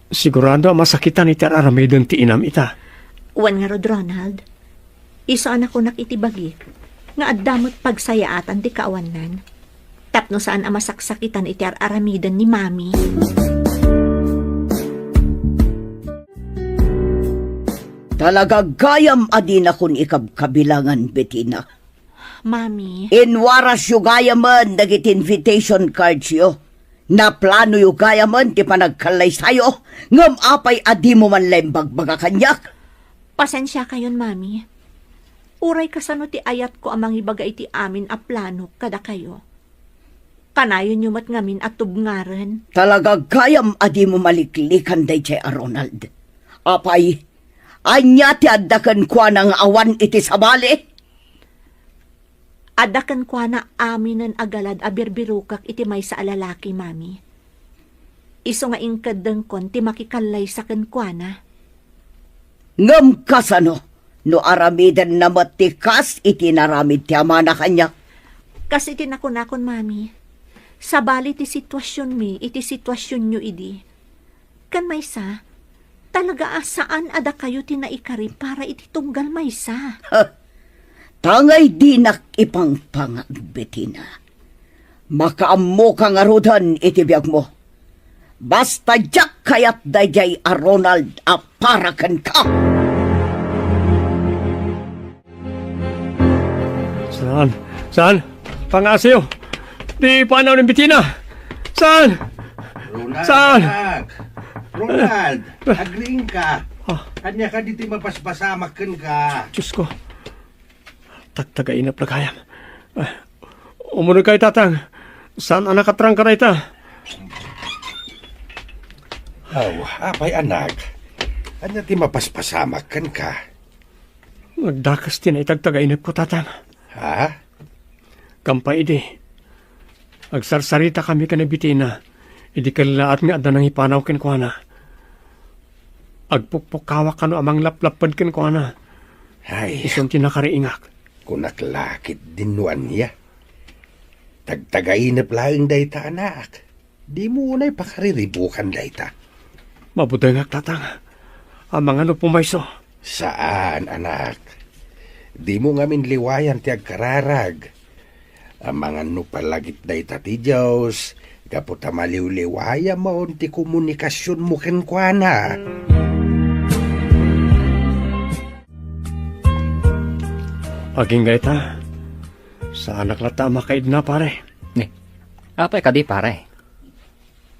Sigurado masakitan iti aramidon ti inam ita. Wan nga rod, Ronald. Isaan ako nakitibagi. Nga addamot pagsayaatan ti kaawanan. Tapno saan amasaksakitan iti aramidan ni Mami. Talaga gayam adin akong ikabkabilangan, Bettina. Mami, Inwaras yu gayaman dagiti invitation cards yo. Na plano yu gayaman ti panagkalay sayo. Ngam apay adi mo man lembag baga kanyak. pasensya kayon, Mami. Uray kasano ti ayat ko amang ibaga iti amin a plano kada kayo. Kanayon yung mat ngamin at tubngaran. Talaga gayam adi mo maliklikan day chay Ronald. Apay, Anya ti addakan kwa ng awan iti sabali. Adakan kwa na aminan agalad a birbirukak iti may sa alalaki, mami. Iso nga ingkadang kon ti makikalay sa kwa na. Ngam kasano, no aramidan na matikas iti naramid ti ama na kanya. Kasi tinakon-akon, mami. Sabali ti sitwasyon mi, iti sitwasyon nyo idi. Kan maysa, talaga asaan ada kayo tinaikari para iti tunggal maysa. Tangay dinak ipang pangabitina. Makaammo kang arudan iti biyag mo. Basta jak kayat dayjay a Ronald a parakan ka. Saan? Pangasiyo! Di panaw ng bitina! Saan? Ronald, Saan? anak. Ronald, agring ka. Anya ka dito mapaspasamakan ka. Diyos ko. Tagtagainap na kayam. Umunod kay tatang. Saan ang nakatrang ka na ita? Apay anak. Anya ti mapaspasamakan ka. Nagdakas din ay tagtagainap ko, tatang. Ha? Kampay idi. Agsarsarita kami ka na bitina. Idi kalaat nga ada nang ipanaw kin ko na. Agpukpukawak ka no amang laplapad kin ko na. Ay, Isong tinakariingak. kunaklakit din nuan niya. Tagtagainap lang dayta anak. Di mo unay pakariribukan dayta. Mabuday nga, tatang. Amang ano pumayso. Saan, anak? Di mo ngamin liwayan ti agkararag. Amang ano palagit dayta ti Diyos. Kaputa maliw-liwaya maon ti komunikasyon mo kenkwana. Aging gaita. Sa anak lata makaid na, pare. Ne, apay ka di pare.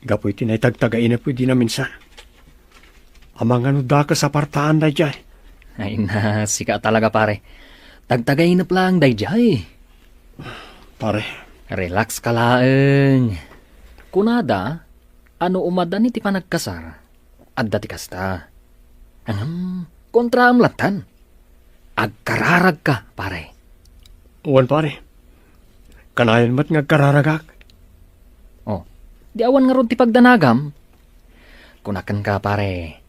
Gapoy tinay tagtagainap ko di na minsan. Amang ano da ka sa partaan na dyan. Ay na, sika talaga pare. Tagtagainap lang dayjay. Pare, Relax ka laeng. Kunada, ano umadan iti panagkasar? Adda ti kasta. Kontra amlatan. Agkararag ka, pare. uwan pare. Kanayan mat nga kararagak. Oh, di awan nga ron ti pagdanagam. Kunakan ka, pare.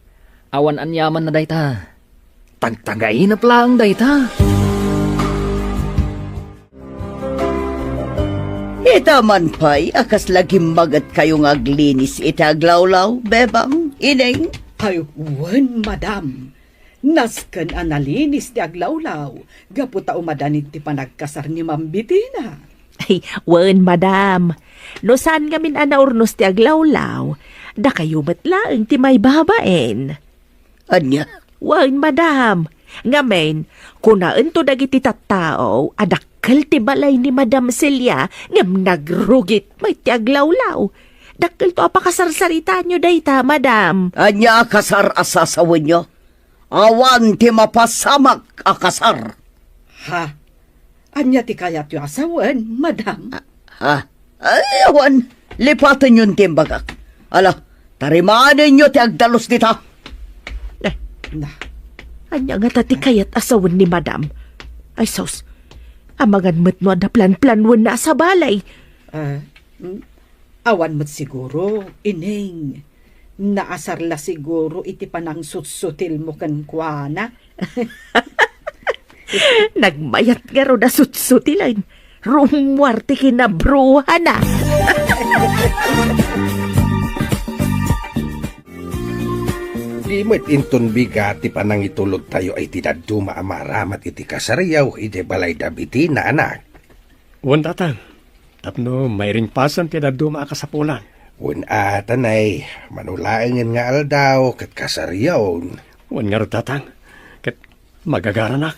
Awan anyaman na dayta. Tagtagainap lang dayta. Ita man pa'y akas lagi magat kayong aglinis itaglawlaw, bebang, ineng. Ay, wen, madam. Nasken analinis ti aglawlaw. Gaputa umadanit ti panagkasar ni Mambitina. Ay, wen, madam. No saan ngamin anaurnos ti aglawlaw, da kayo matlaeng ti may babaen. Anya? Wen, madam. Ngamen, kunaan to dagiti tattao, adakkel ti balay ni Madam Celia, ngam nagrugit may ti aglawlaw. Dakkel to apakasarsarita nyo dayta, madam. Anya akasar asasawan nyo? Awan ti mapasamak akasar. Ha? Anya ti kayat yu asawan, madam. Ha? Ay, awan. Lipatan yun timbagak. Ala, tarimanin nyo ti agdalos dita. Na, Anya nga tati kayat asawan ni madam. Ay sos, amangan mo't no da plan-planwan na sa balay. awan mo't siguro, ineng. Naasar la siguro iti panang sutsutil mo kan kuana. Nagmayat nga ro na sutsutilan. Rumwarte kinabruha na. Di mo't inton bigati pa nang itulog tayo ay tinaduma amaramat iti kasarayaw iti balay dabiti na anak. Uwan, tatang. Tapno, may ring pasan ti daduma ka sa pulan. Wen atanay, manulaengen nga aldaw kat kasarayaw. Uwan nga ro, tatang. Kat magagaranak.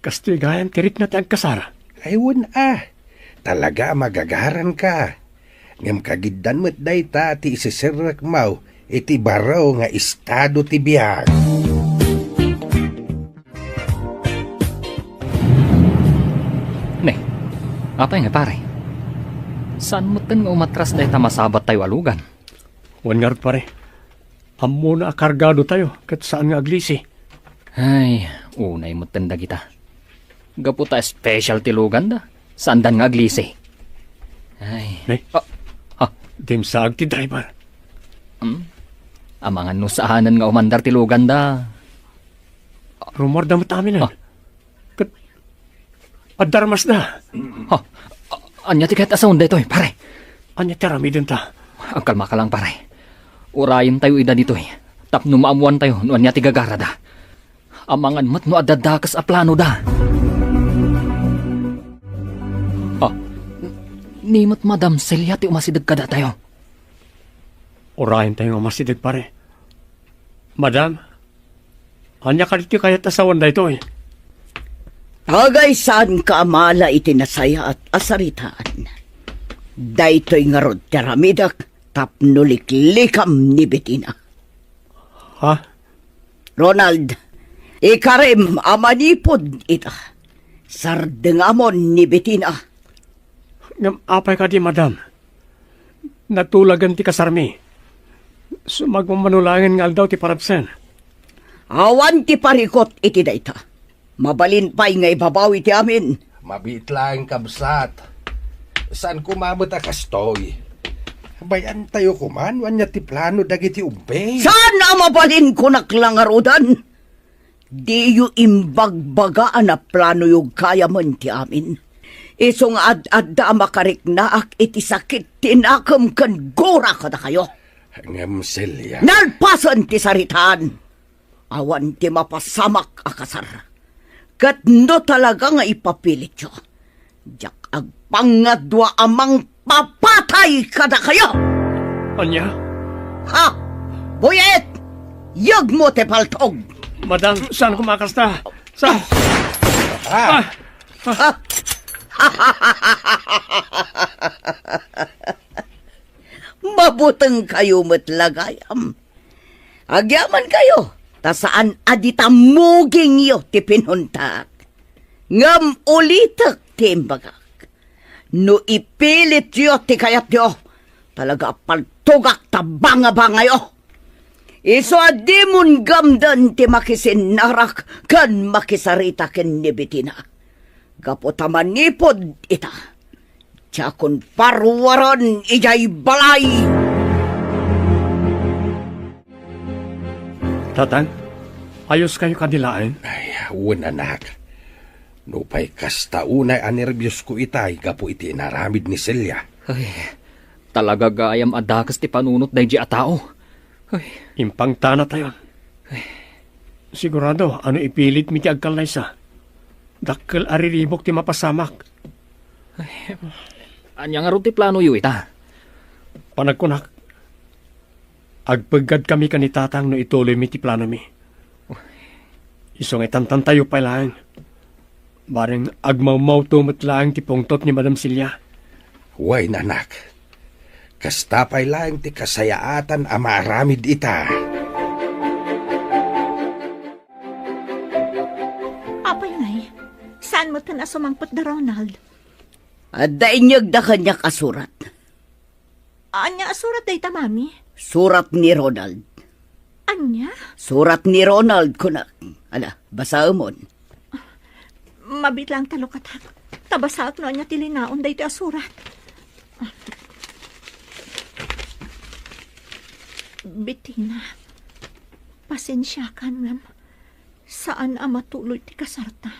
Kastoy gayam tirik na ti agkasara. Ay wen talaga magagaran ka. Ngam kagiddan mo't dayta ti isisirak mau iti baraw nga estado ti biyag. Ne, apay nga pare. Saan mo nga umatras dahil masabat tayo alugan? Uwan nga ro, pare. Amo na akargado tayo, kat saan nga aglisi. Ay, unay mo tanda kita. Gaputa special tilugan da. Sandan nga aglisi. Ay, Nay, dim saag ti driver. amangan no saanan nga umandar tilugan da. Rumor damat amin Ah. Kat, adarmas na. Anya ti kahit asaon da ito pare. Anya tiramidin ta. Ang kalma ka lang pare. Urayin tayo ida dito Tapno maamuan tayo no anya ti gagara da. Amangan mat no adadakas a plano da. Nimot Madam Celia ti umasidag kada tayo. Orahin tayo nga masidag pare. Madam, anya ka dito kaya't asawan da ito Tagay saan ka amala itinasaya at asaritaan. Daytoy nga rod teramidak tapnuliklikam ni Bettina. Ha? Ronald, ikarim amanipod ita. Sardengamon ni Bettina. Ngam apay ka di madam. Natulagan ti kasarmi. Sumagmamanulangin nga aldaw ti parabsen. Awan ti parikot iti dayta. Mabalin pa'y nga ibabawi ti amin. Mabit lang kabsat. Saan kumabot a kastoy? Bayan tayo kuman, wanya ti plano dagiti ubay. Sana mabalin ko naklangarudan. Di yu imbagbagaan na plano yung kaya man ti amin. Isong ad-adda makarik na ak iti sakit tinakam kan gora ka na kayo. Ngam Celia. Nalpasan ti saritaan. Awan ti mapasamak akasar. Kat no talaga nga ipapilit yo. Diyak agpangadwa amang papatay ka na kayo. Anya? Ha? Buyet! Yag mo te paltog. Madam, saan kumakasta? Saan? Mabutang kayo matlagayam. Agyaman kayo, ta saan adita muging yo ti pinuntak. Ngam ulitak ti imbagak. No ipilit yo ti kayat yo, talaga paltugak ta banga-banga yo. Iso adimon gamdan ti makisinarak kan makisarita ken ni Bettina. Gapotaman nipod ita. Tiyakon parwaron ijay balay. Tatang, ayos kayo kanilaan? Ay, awan anak. Nupay kasta unay anerbyos ko itay, gapo iti naramid ni Celia. Ay, talaga gayam adakas ti panunot day di a tao. Ay, Impang tana tayo. Sigurado, ano ipilit mi ti agkalaysa. Dakkel ariribok ti mapasamak. anya nga ro ti plano yu ita. Panagkunak, agpagad kami kanitatang no ituloy mi ti plano mi. Isong itantan tayo pa lang. Bareng agmamaw tumot lang ti pungtot ni Madam Celia. Huway nanak. Kastapay lang ti kasayaatan amaramid ita. Apay ngay, saan mo tan asumangpot da Ronald? At dainyag da kanya kasurat. Anya asurat day ta, mami? Surat ni Ronald. Anya? Surat ni Ronald ko na. Ala, basa umon. Mabit lang talukatak. Tabasaak no anya tilinaon day ti asurat. Bettina, pasensya ka ngam. Saan matuloy ti kasarta?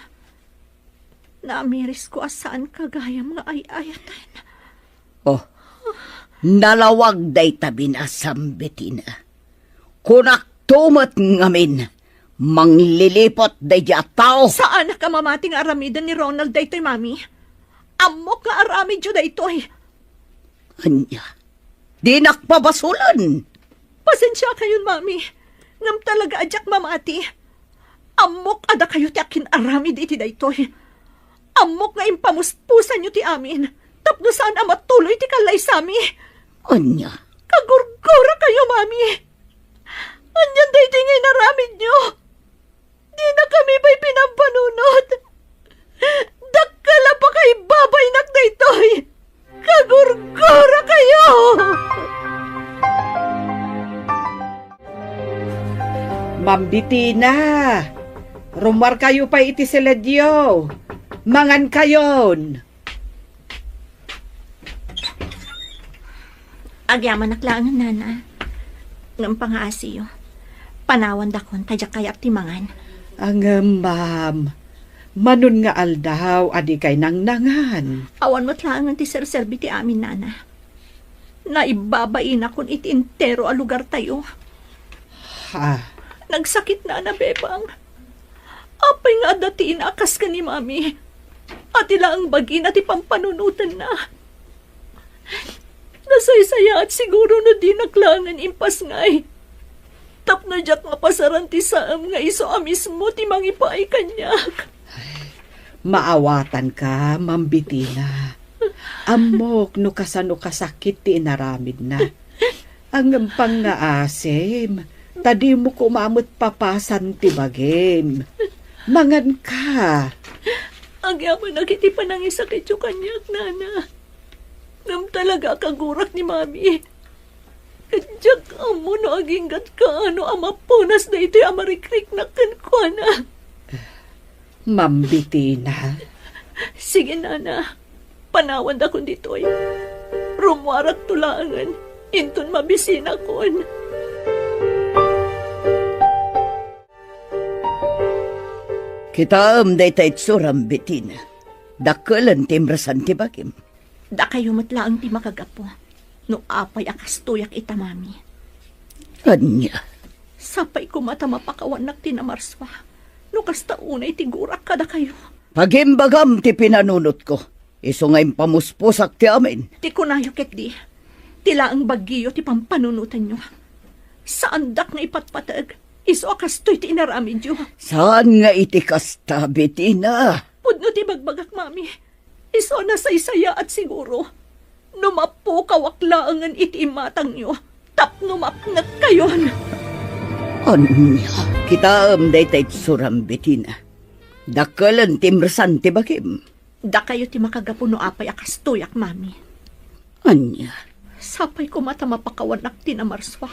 Naamiris ko asaan kagayam nga ay-ayatan. Oh, nalawag day tabi na Bettina. Kunak tumat ngamin, manglilipot day di at tao. Saan ka mamating aramidan ni Ronald daytoy, mami? Amok nga aramid yun daytoy. Anya, di nakpabasulan. Pasensya kayo, mami. Ngam talaga adyak mamati. Amok ada kayo ti akin aramid iti daytoy. Amok nga impamuspusan nyo ti amin. Tapno saan matuloy ti kalay sami. Anya, Kagurgura kayo, mami. Anyan daytoy nga inaramid nyo. Di na kami pa'y pinampanunod. Dakkala pa kay babay nak daytoy. Kagurgura kayo. Mambitina, rumar kayo pa iti siledyo. Mangan kayon. Agyaman naklangan, nana. Ngam pangaasiyo. Panawan dakon, tadyak kayat timangan. Ang ma'am, manon nga aldaw, adi kay nang nangan. Awan mo't lang ti serserbi ti amin, nana. Naibabain akon iti entero a lugar tayo. Ha, Nagsakit na bebang. Apay nga datiin akas ka ni mami. At ila ang bagi na ti pampanunutan na. Nasaysaya at siguro na di naklangan impas ngay. Tap na jak nga pasaran ti saam nga iso amismo ti mangipaay kanyak. maawatan ka, Mambitina. Amok no kasano kasakit ti inaramid na. Ang pangaasim, tadi mo kumamot papasan ti bagim. Mangan ka. Agyaman nagiti panangisakit yung kanyak, nana. Ngam talaga kagurak ni mami. Kadyak amo no aginggat ka ano amapunas na ito amarikrik na kankwana. Mambitina. Sige, nana. Panawan da kun ditoy. Rumwarak tulangan. Inton mabisina kon. Kita day tayo suram, Bitina. Dakalan timrasan ti bagim. Da kayo matlaang ti makagapo. No apay akas tuyak ita, mami. Anya, Sapay ko mata mapakawanak ti namarswa. No kasta unay ti gurak kada kayo. pagimbagam ti pinanunot ko. Iso ngayong pamuspusak ti amin. Ti kunayo ket di. Tila ang bagyo ti pampanunutan nyo. Saan dak nga ipatpatag? Iso akas to'y ti inaramid nyo. Saan nga iti kasta, Bitina? Pudno ti bagbagak, mami. Iso na saysaya at siguro. Numapo kawaklangan iti imatang nyo. Tapno mapnat kayon. Anya, kita day tayo suram, Bitina. Dakalan timrasan ti bagim. Da kayo ti makagapo no apay akas tuyak, mami. Anya, Sapay ko mata mapakawanak ti namarswa.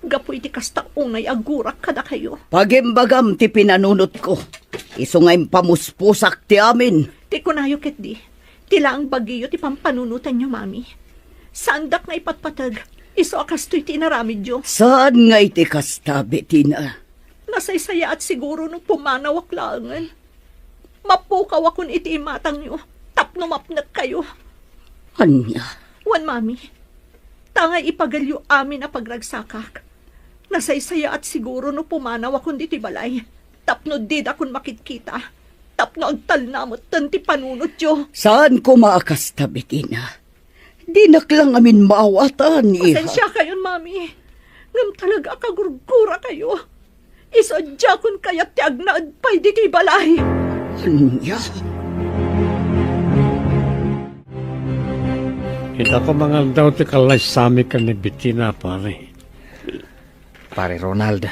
Gapo iti kasta unay agurak kada kayo. pagimbagam ti pinanunot ko. Iso ngayong pamuspusak ti amin. Ti kunayo ket di. Tila ang bagyo ti pampanunutan nyo, mami. Saan dak nga ipatpatag? Iso akas to'y ti inaramid nyo. Saan nga iti kasta, Bitina? Nasaysaya at siguro nung pumanawak langan. Mapukaw akong iti imatang nyo. Tapno mapnat kayo. Anya, Wan, mami. Tangay ipagalyo amin na pagragsakak. Nasaysaya at siguro nung pumanaw akong diti balay. Tapno did akong makitkita. Tapno agtalnamot tanti panunot yo. saan ko maakasta, Bitina? Di naklang amin maawatan, iha. Pasensya kayon, mami. Ngam talaga kagurgura kayo. Isadya kun kayat ti agnaad pa'y di kay balay. Anya, Ita ko mga daw ti kalay sami ka ni Bitina, pare. Pare Ronald,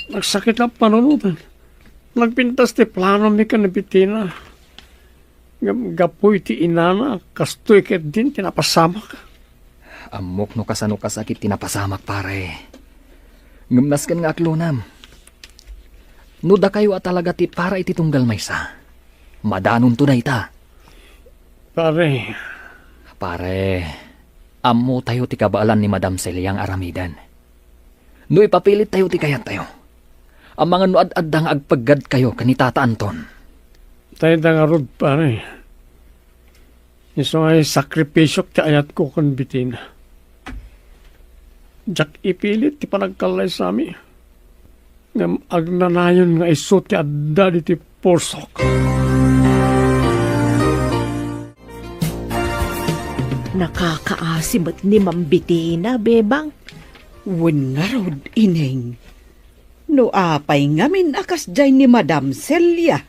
Nagsakit ang panunutan. Nagpintas ti plano mi ka ni Bitina. Gapoy ti inana, kastoy ket din tinapasama ka. amok no kasano kasakit tinapasamak, pare. Ngamnaskan nga aklonam. No da kayo at talaga ti para iti tunggal maysa. Madanon to na ita. Pare, Amo tayo ti kabaalan ni Madam Celiang aramidan. No ipapilit tayo ti kayat tayo. Ang mga nuad-addang agpaggad kayo kanitata Anton. tayo da nga rod, pare. Iso ay sakripisyok ti ayat ko kon Bitina. Jak ipilit ti panagkalay sami. Ngam agnanayon nga iso ti adda di ti porsok. Nakakaasibat ni Mambitina, bebang. Wen nga rod, ineng. No apay ngamin akas jay ni Madam Celia.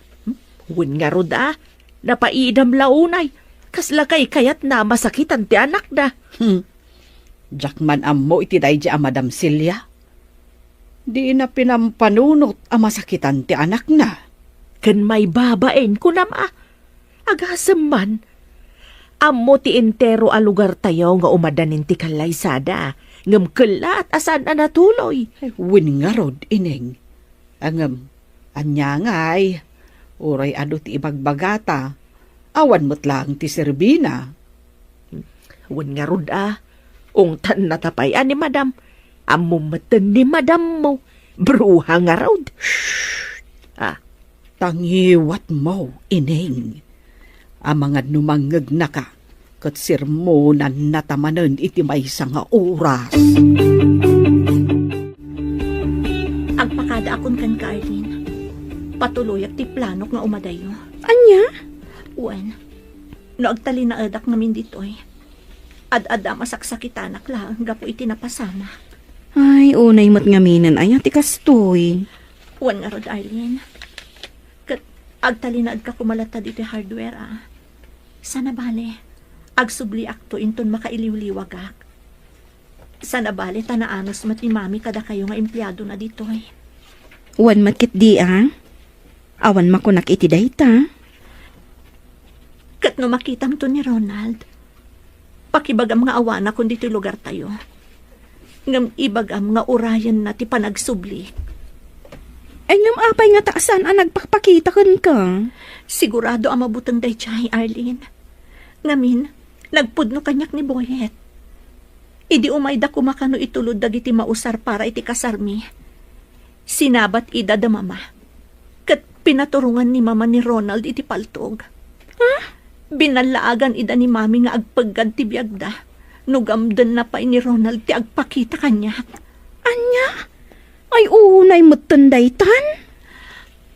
Wen nga rod napaidam launay. Kaslakay kayat na masakitan ti anak na. Jakman ammo iti dayja a Madam Celia. Di na pinampanunot a masakitan ti anak na. Kan may babaen kunam Agasam man. Ammo ti entero a lugar tayo nga umadanin ti kalaysada. Ngam kala at asan na natuloy. Wen nga rod, ineng. Anya ngay, uray ado ti ibagbagata, awan mo't lang ti Serbina. Wan nga rod ungtan natapayan ni madam. Amumatan ni madam mo. Bruha nga rod. Tangiwat mo, ineng. Amangad numangag na ka, kat sirmonan natamanan iti maysa nga oras. Agpakada akon kan ka, Arlene. Patuloy ti planok nga umadayo. Anya? Uwan, no agtali na adak namin ditoy. Ad-ada masaksakitanak lang, gapo iti napasama. Ay, unay mo't ngaminan ay ti kastoy. Uwan nga rod, Arlene. Kat agtali na ka kumalata dito hardware, Sana bale, agsubli akto inton makailiw-liwag ak. Sana bale, tanaanos mat ni mami kada kayo nga empleyado na ditoy. Wan matkit di awan makunak iti dayta. Kat no makitam to ni Ronald, pakibagam nga awana kung dito'y lugar tayo. Ngam ibagam nga urayan na ti panagsubli. Ay ngam apay nga taasan nagpakpakita ka. Sigurado ang mabutang day chay, Arlene. Ngamin, nagpudno kanyak ni Boyet. Idi umayda kumakano itulod dagiti mausar para iti kasarmi. Sinabat ida da mama. Kat pinaturungan ni mama ni Ronald iti paltog. Binalaagan ida ni mami nga agpagad ti biyagda. Nugamdan na pa ni Ronald ti agpakita kanyak. Anya? Ay unay mo't tandaytan?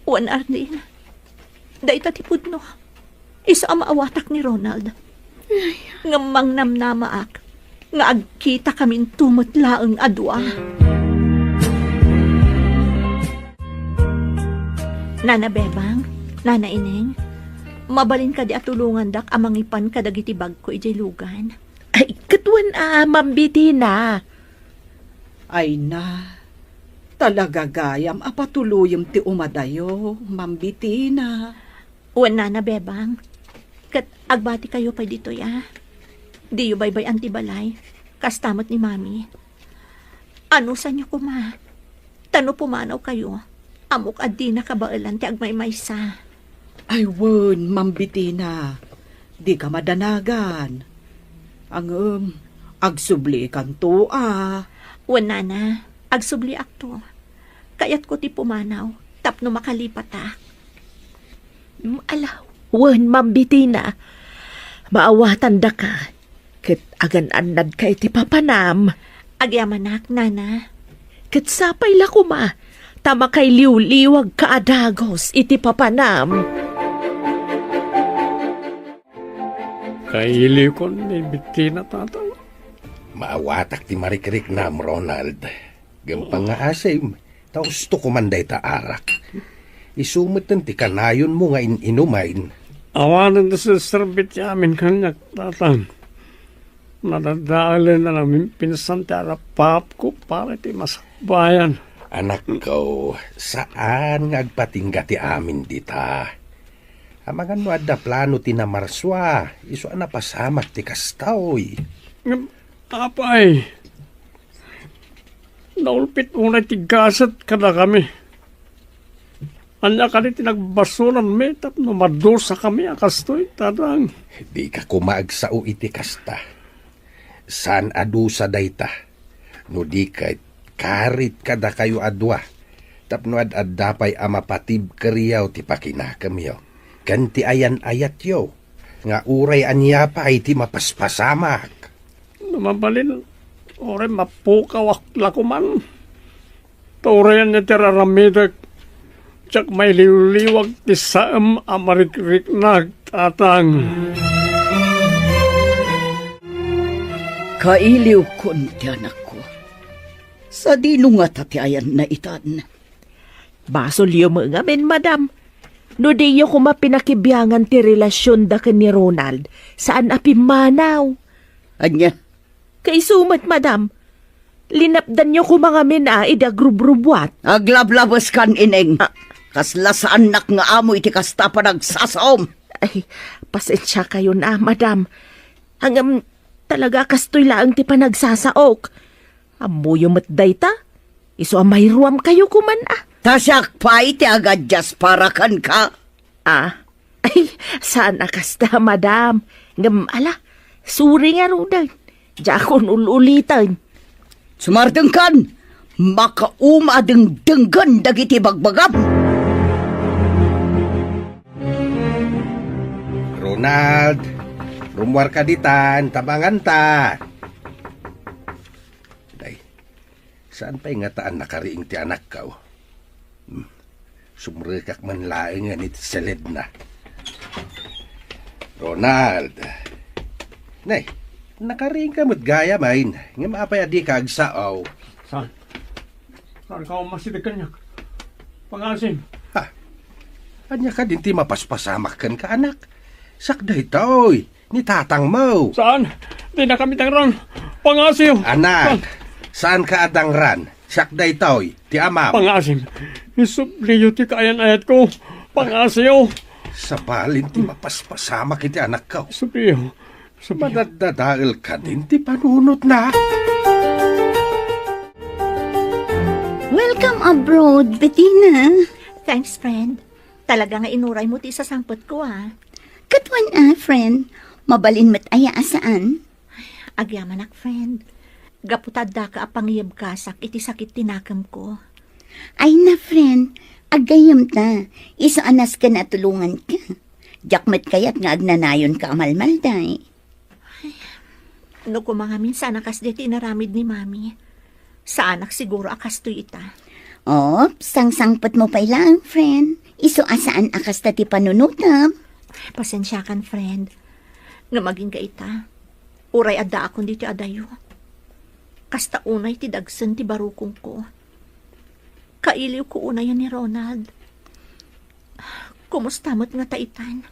Wan, Arlene. Dayta ti pudno. Isa ang maawatak ni Ronald. Ngamang namnamaak. Nga agkita kamin tumutlaang adwa. Nana Bebang, Nana Ineng, mabalin ka di atulungan dak amangipan kadagiti bag ko ijay lugan. Ay, katwan Mambiti na. Ay na, talaga gayam apatuluyam ti umadayo, Mambitina. Uwan Nana Bebang, kat agbati kayo pa dito Di yu baybay antibalay, kastamot ni mami. Ano sa niyo kuma? Tano pumanaw kayo, amok adi na kabailan ti agmaymaysa. Ay wen, Mambitina, di ka madanagan. Ang agsubli kan to Wan Nana, agsubli akto. Kayat ko ti pumanaw, tapno makalipat Alaw, wan Mambiti na. Maawatan da ka. Kat agan-anad ka iti papanam. Agyamanak, Nana. Kat sapay la kuma. Tama kay liw-liwag ka adagos iti papanam. Kailiw ko ni Bitina tatang. Maawatak ti marikrik nam, Ronald. Gampang nga asim. Taos to kumanday ta arak. Isumit ti kanayon mo nga inumain. Awanan na sa serbit yamin kanyak tatang. Nadadaalan na namin pinsan ti arapap ko para ti masakbayan. Anak ko, saan nga agpatingga ti amin dita? Amangan mo adda plano ti namarswa. Iso na pasamak ti kastaw. Apay, naulpit unay ti gasat kada kami. Anya ka rin tinagbasulan me, tapno madosa kami akastoy, tadang. Di ka kumaagsao iti kasta. San adusa dayta? No di ka karit kada kayo adwa. Tapno ad-addapay amapatib kariyaw ti pakinakam yo. Kanti ayan-ayat yo. Nga uray anya pa ay ti mapaspasamak. Namabalin, ore mapukaw lakuman. Taureyan niya tiraramidag. Tsak may liwliwag ti saam amarikrik nagtatang. Kailiw kon ti anak ko. Sa dinungat ati ayan na itan. Basol yu mga men, madam. No di yu kumapinakibiyangan ti relasyon da ka ni Ronald. Saan apimanaw? Anya? Kay sumat, madam. Linapdan yu kumangamin idagrubrubuat. Aglablabas kan ineng. Kasla sa anak nga amo iti kasta pa nagsasaom. Ay, pasensya kayo na, madam. Hanggang talaga kastoy lang ti panagsasaok. Amo yung matday ta. Iso mayruam kayo kuman Tasyak pa iti agadjas para kan ka. Ay, saan akasta, madam? Ngam, suri nga rudan. Jakon ululitan. Sumardeng kan, makaumadeng denggan dagiti bagbagam. Ronald, rumwar ka ditan, tabangan ta. Day, saan pa'y nga taan nakariing ti anak ka? Sumrikak man laing nga niti salid na. Ronald, nay, nakariing ka mo't gaya main, nga maapay adi ka agsaaw. Saan? Saan ka umasidig kanyak? Pangasim. Ha, anya ka din ti mapaspasamak kan ka anak. Sakday to'y, ni tatang mo. Saan? Di na kami tangran. Pangasim. Anak, saan ka adangran? Sakday to'y, ti amam. Pangasim. Isubliyo ti kayan ayat ko. Pangasim. Sa balin ti mapaspasamak iti anak ka. Subliyo. Madadadail ka din ti panunot na. Welcome abroad, Bettina. Thanks, friend. Talaga nga inuray mo ti sa sampot ko, Katwan friend. Mabalin mat aya asaan? Agyamanak, friend. Gaputad da ka apangiyab kasak iti sakit tinakam ko. Ay na, friend. Agayam ta. Iso anas ka na tulungan ka. Jakmat kayat nga agnanayon ka amalmalday. No mga minsan akas diti naramid ni mami. Sa anak siguro akas to ita. Oh, sang-sangpat mo pa lang, friend. Iso asaan akas ta ti panunutam. Pasensya kan, friend. Nga maging kaita. Uray adda akong dito adayo. Kasta unay ti dagsan ti barukong ko. Kailiw ko una yan ni Ronald. Kumusta mo't nga taitan?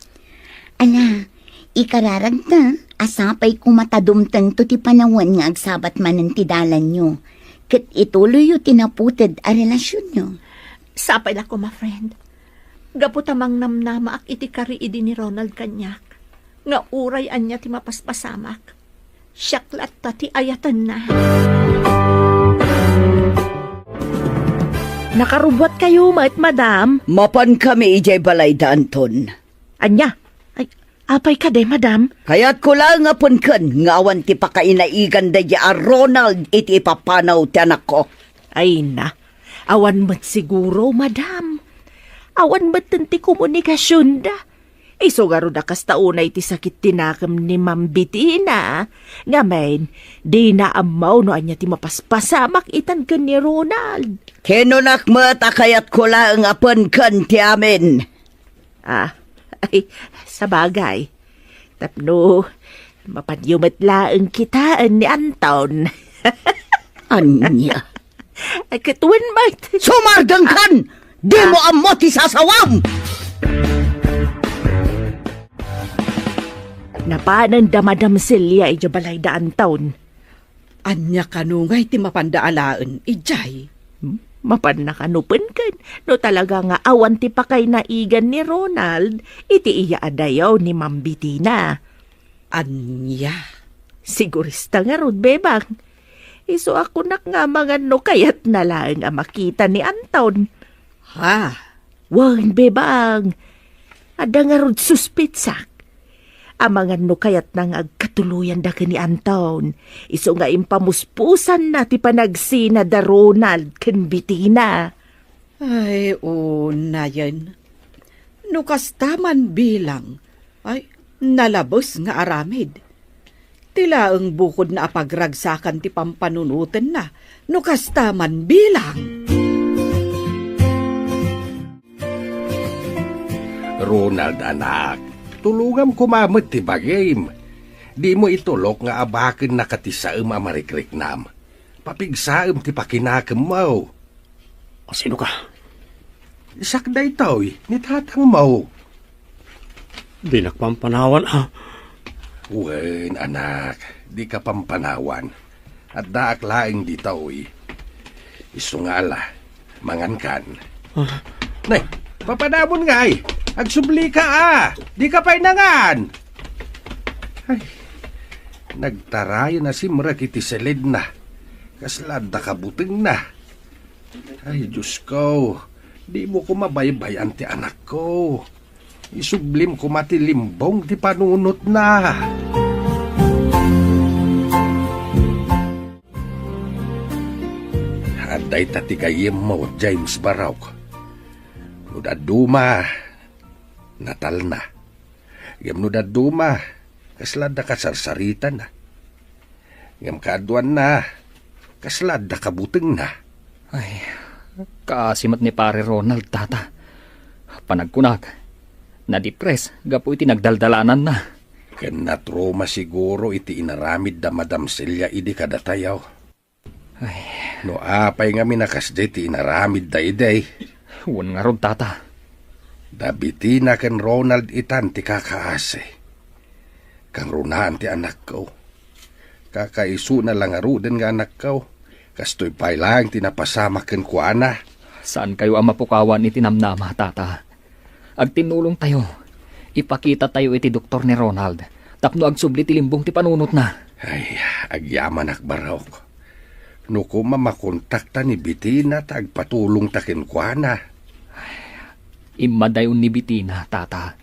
Ala, ikararag ta. Asapay kumatadumtang to ti panawan nga agsabat manan ti dalan nyo. Kat ituloy yu tinaputed a relasyon nyo. Sapay la ko, ma friend. Gaputamang namnama ak iti kariidi ni Ronald kanyak. Nga uray anya ti mapaspasamak. Syaklat ta ti ayatan na. Nakarubot kayo, madam. Mapan kami ijay balay da Anton. Anya? Ay, apay ka day, madam. Kaya't ko lang nga punkan, ngawan ti pakainaigan da ya Ronald iti ipapanaw ti anak ko. Ay na, awan mat siguro, madam. Awan mat ti komunikasyon da. Isugaro da kastaunay ti sakit tinakam ni Ma'am Bettina. Nga main, di na amaw no anya ti mapaspasamak itan ka ni Ronald. Kinunak mat akayat ko lang nga punkan ti amin. Ay, sa bagay. Tapno, mapanyumat laang kitaan ni Anton. Anya? Ay, katuwan mat. Sumardang kan! Di mo ammo ti sasawam! Napanan da Madam Celia ijabalay da Anton. Anya kanungay ti mapandaalaan, ijay. Mapan na kanupan kan. No talaga nga awan ti pakay na igan ni Ronald, iti iya adayaw ni Ma'am Bettina. Anya? Sigurista nga rod, bebang. Iso ako nak nga mga no kayat na lang ang makita ni Anton. Ha? Wan, bebang. Ada nga rod suspitsak. Ang mga no kayat nang agkatuluyan da ka ni Anton. Iso nga impamuspusan na ti panagsina da Ronald ken Bettina. Ay, na yan. Nukastaman bilang. Ay, nalabos nga aramid. Tila ang bukod na apagragsakan ti pampanunutan na. Nukastaman bilang. Ronald, anak, tulungam kumamit ti bagim. Di mo itulok nga abakin na katisaem amarikrik-nam. Papigsaem ti pakinakam mo. O sino ka? Sakday to'y, ni tatang mo. Di nakpampanawan Wen, anak, di ka pampanawan. At daak laing di to'y. Isungala, mangankan. Nay, papadamon ngay. Agsubli ka di ka pa'y nangan. Ay, nagtarayo na si Mrak iti selid na. Kaslad na kabuting na. Ay, Diyos ko, Di mo ko mabaybayan ti anak ko. Isublim ko matilimbong ti panunot na. Aday tatigayim mo, James Barawk. Nudaduma, natal na. Yam nudaduma, kaslada kasarsaritan na. Yam kaaduan na, kaslada kabuteng na. Ay, kaasimat ni pare Ronald, tata. Panagkunak, na-depress, gapo iti nagdaldalanan na. Ken natroma siguro iti inaramid da Madam Celia idi kadatayaw. Ay, No apay nga minakasday ti inaramid da iday. huwag nga ron, tata. Dabiti na ken Ronald itan ti kakaase. Kang runahan ti anak ko. Kakaisu na lang aruden nga anak ko. Kastoy pay lang tinapasama ken kuana. Saan kayo ang mapukawan iti namnama, tata? Ag tinulong tayo. Ipakita tayo iti doktor ni Ronald. Tapno ag subli ti limbong ti panunot na. Ay, agyaman akbarok. No kuma makontakta ni Bitina tagpatulong takin kuana. Imadayon ni Bitina, tata.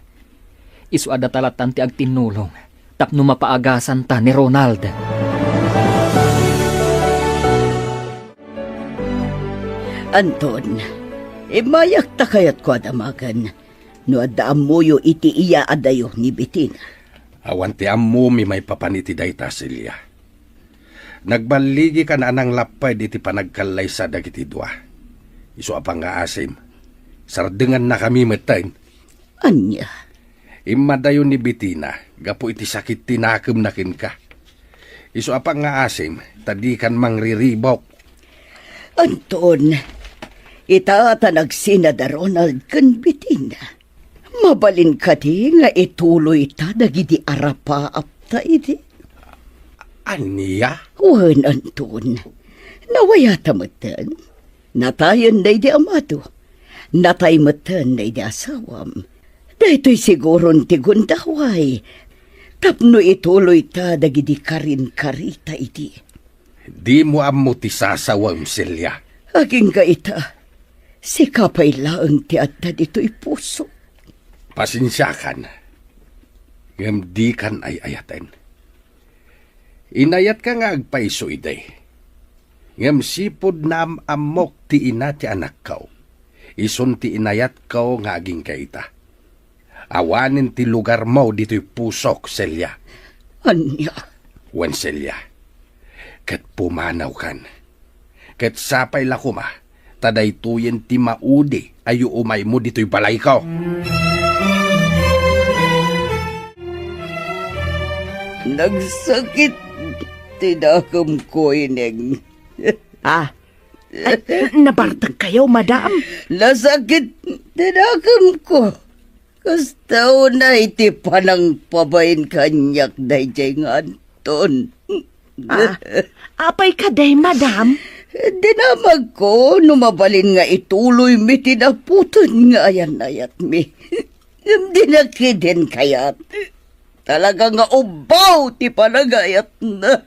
Isu ada talatan ti ag tinulong. Tapno mapaagasan ta ni Ronald. Anton, mayak ta kayat ko adamagan. No adaan mo yo iti iya adayo ni Bitina. Awan ti ammo mi may papaniti dayta Celia. Nagbaligi ka na anang lapay diti panagkalay sa dagiti dua. Isu apang nga asim. Sardengan na kami metain. Anya? Imadayon ni Bitina, gapo iti sakit tinakem nakin ka. Isu apang nga asim, tadi kan mangriribok. Anton, itaata nagsina da Ronald kan Bitina. Mabalin ka di nga ituloy ta dagiti arapa apta iti. Aniya? Wan, Anton. Nawayata matan. Natayan na di amato. Natay matan na di asawam. Dahito'y siguron ti gundaway. Tapno ituloy ta dagiti karin-karita iti. Di mo ammo ti sasawam, Celia. Aging kaita, si kapay laang ti atta dito'y puso. Pasensyakan. Ngam di kan ay ayaten. Inayat ka nga agpaiso iday. Ngam sipod na amok ti ina ti anak kau. Ison ti inayat kau nga aging kaita. Awanin ti lugar mo dito'y pusok, Celia. Anya? Wan, Celia. Kat pumanaw kan. Kat sapay lakuma, taday tuyen ti maudi ayo umay mo dito'y balay ko. Nagsakit tinakam ko ineng. Nabartag kayo, madam. Nasakit tinakam ko. Kastaw na iti panang pabayin kanyak na ijay nga Anton. Apay ka day, madam. Dinamag ko, numabalin nga ituloy mi tinaputan nga ayan-ayat mi. Hindi na kidin kayat. Talaga nga ubaw ti panagayat na.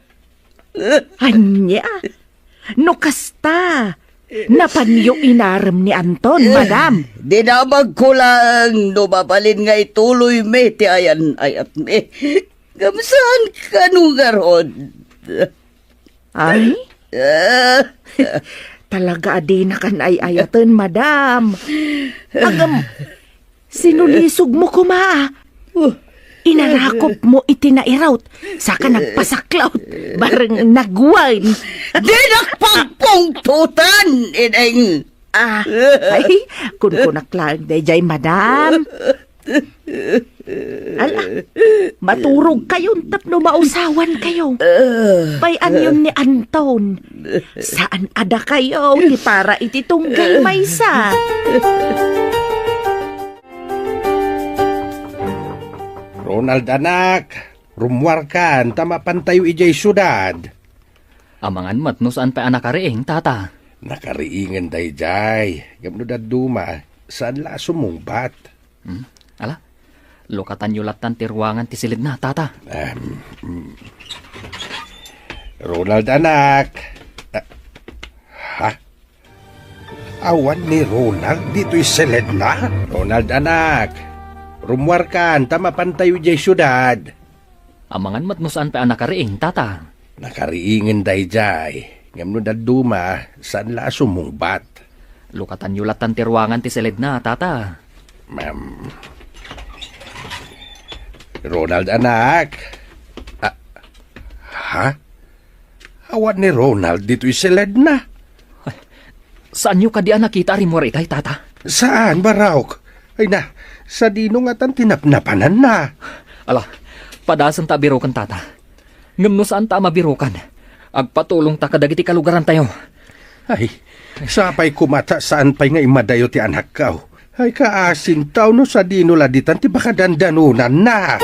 Anya? No kasta. Napanyo inaram ni Anton, madam. Dinamag ko lang, numabalin nga ituloy mi ti ayan-ayat mi. Kamsaan ka nung garon? Ay? Talaga adi na kan ay ayatan, madam. Agam, sinulisog mo kuma. Inarakop mo itinairawt. Saka nagpasaklaut. Barang nagwine. Di nakpagpungtutan, ineng. Ay, kunkunak lang dayjay, madam. Ala, maturog kayong tapno mausawan kayo. Payan yun ni Anton. Saan ada kayo? Di para ititunggal maysa. Ronald anak, rumwar kan, tama pantayo ijay syudad. Amangan mat no saan pa anak kariing, tata. Nakariingan dayjay, gamno daduma, saan la sumungbat? Ala, lokatan yulatan ti ruangan ti silid na, tata. Ronald anak. Awan ni Ronald dito'y seled na. Ronald anak, rumwar kan, tama pantayo jay syudad. Amangan mat no saan pa anak kariing, tata. Nakariingin day jay. Ngam no daduma, saan la sumungbat. Lukatan yulatan ti ruangan ti seled na, tata. Ma'am. Ronald anak. Ha? Awan ni Ronald dito'y seled na. Saan nyo ka di nakita rin mo itay, tata? Saan, Baraok? Ay na, sa dino nga tan tinapnapanan na. Ala, padasan ta birokan, tata. Ngam no saan ta mabirokan? Agpatulong ta kadagiti kalugaran tayo. Ay, sapay kumata saan pa'y nga imadayo ti anak kao. Ay kaasin tao no sa dino laditan ti baka dandanunan na.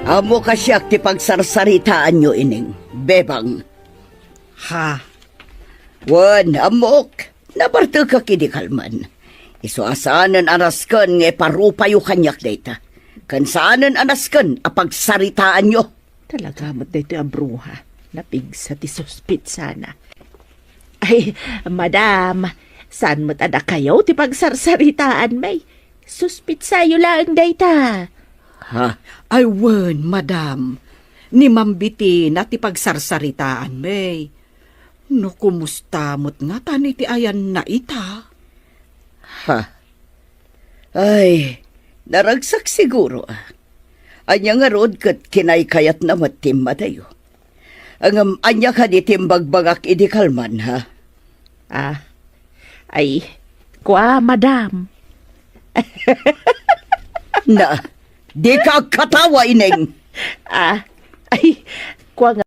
Amo kasyak ti pagsarsaritaan nyo ining, bebang. Ha? Wan, amok, nabarto ka kidikalman. Iso asaanan anaskan nga parupayo kanyak data. Kan saanan anaskan apagsaritaan nyo. Talaga mo't dito ang bruha. Napigsa ti suspit sana. Ay, madam, saan mo't ada kayo ti pagsarsaritaan may? Suspit sayo lang data. Ha? Ay, wen, madam. Ni mambiti na ti pagsarsaritaan, may. No, kumusta mo't nga tani ti ayan na ita? Ha? Ay, naragsak siguro ah. Anya nga rod kat kinaykayat na matim matayo. Ang anya ka di timbagbagak idikalman ha? Ah, ay, kwa, madam. Na, di ka katawa ineng. Ah, ay, kwa nga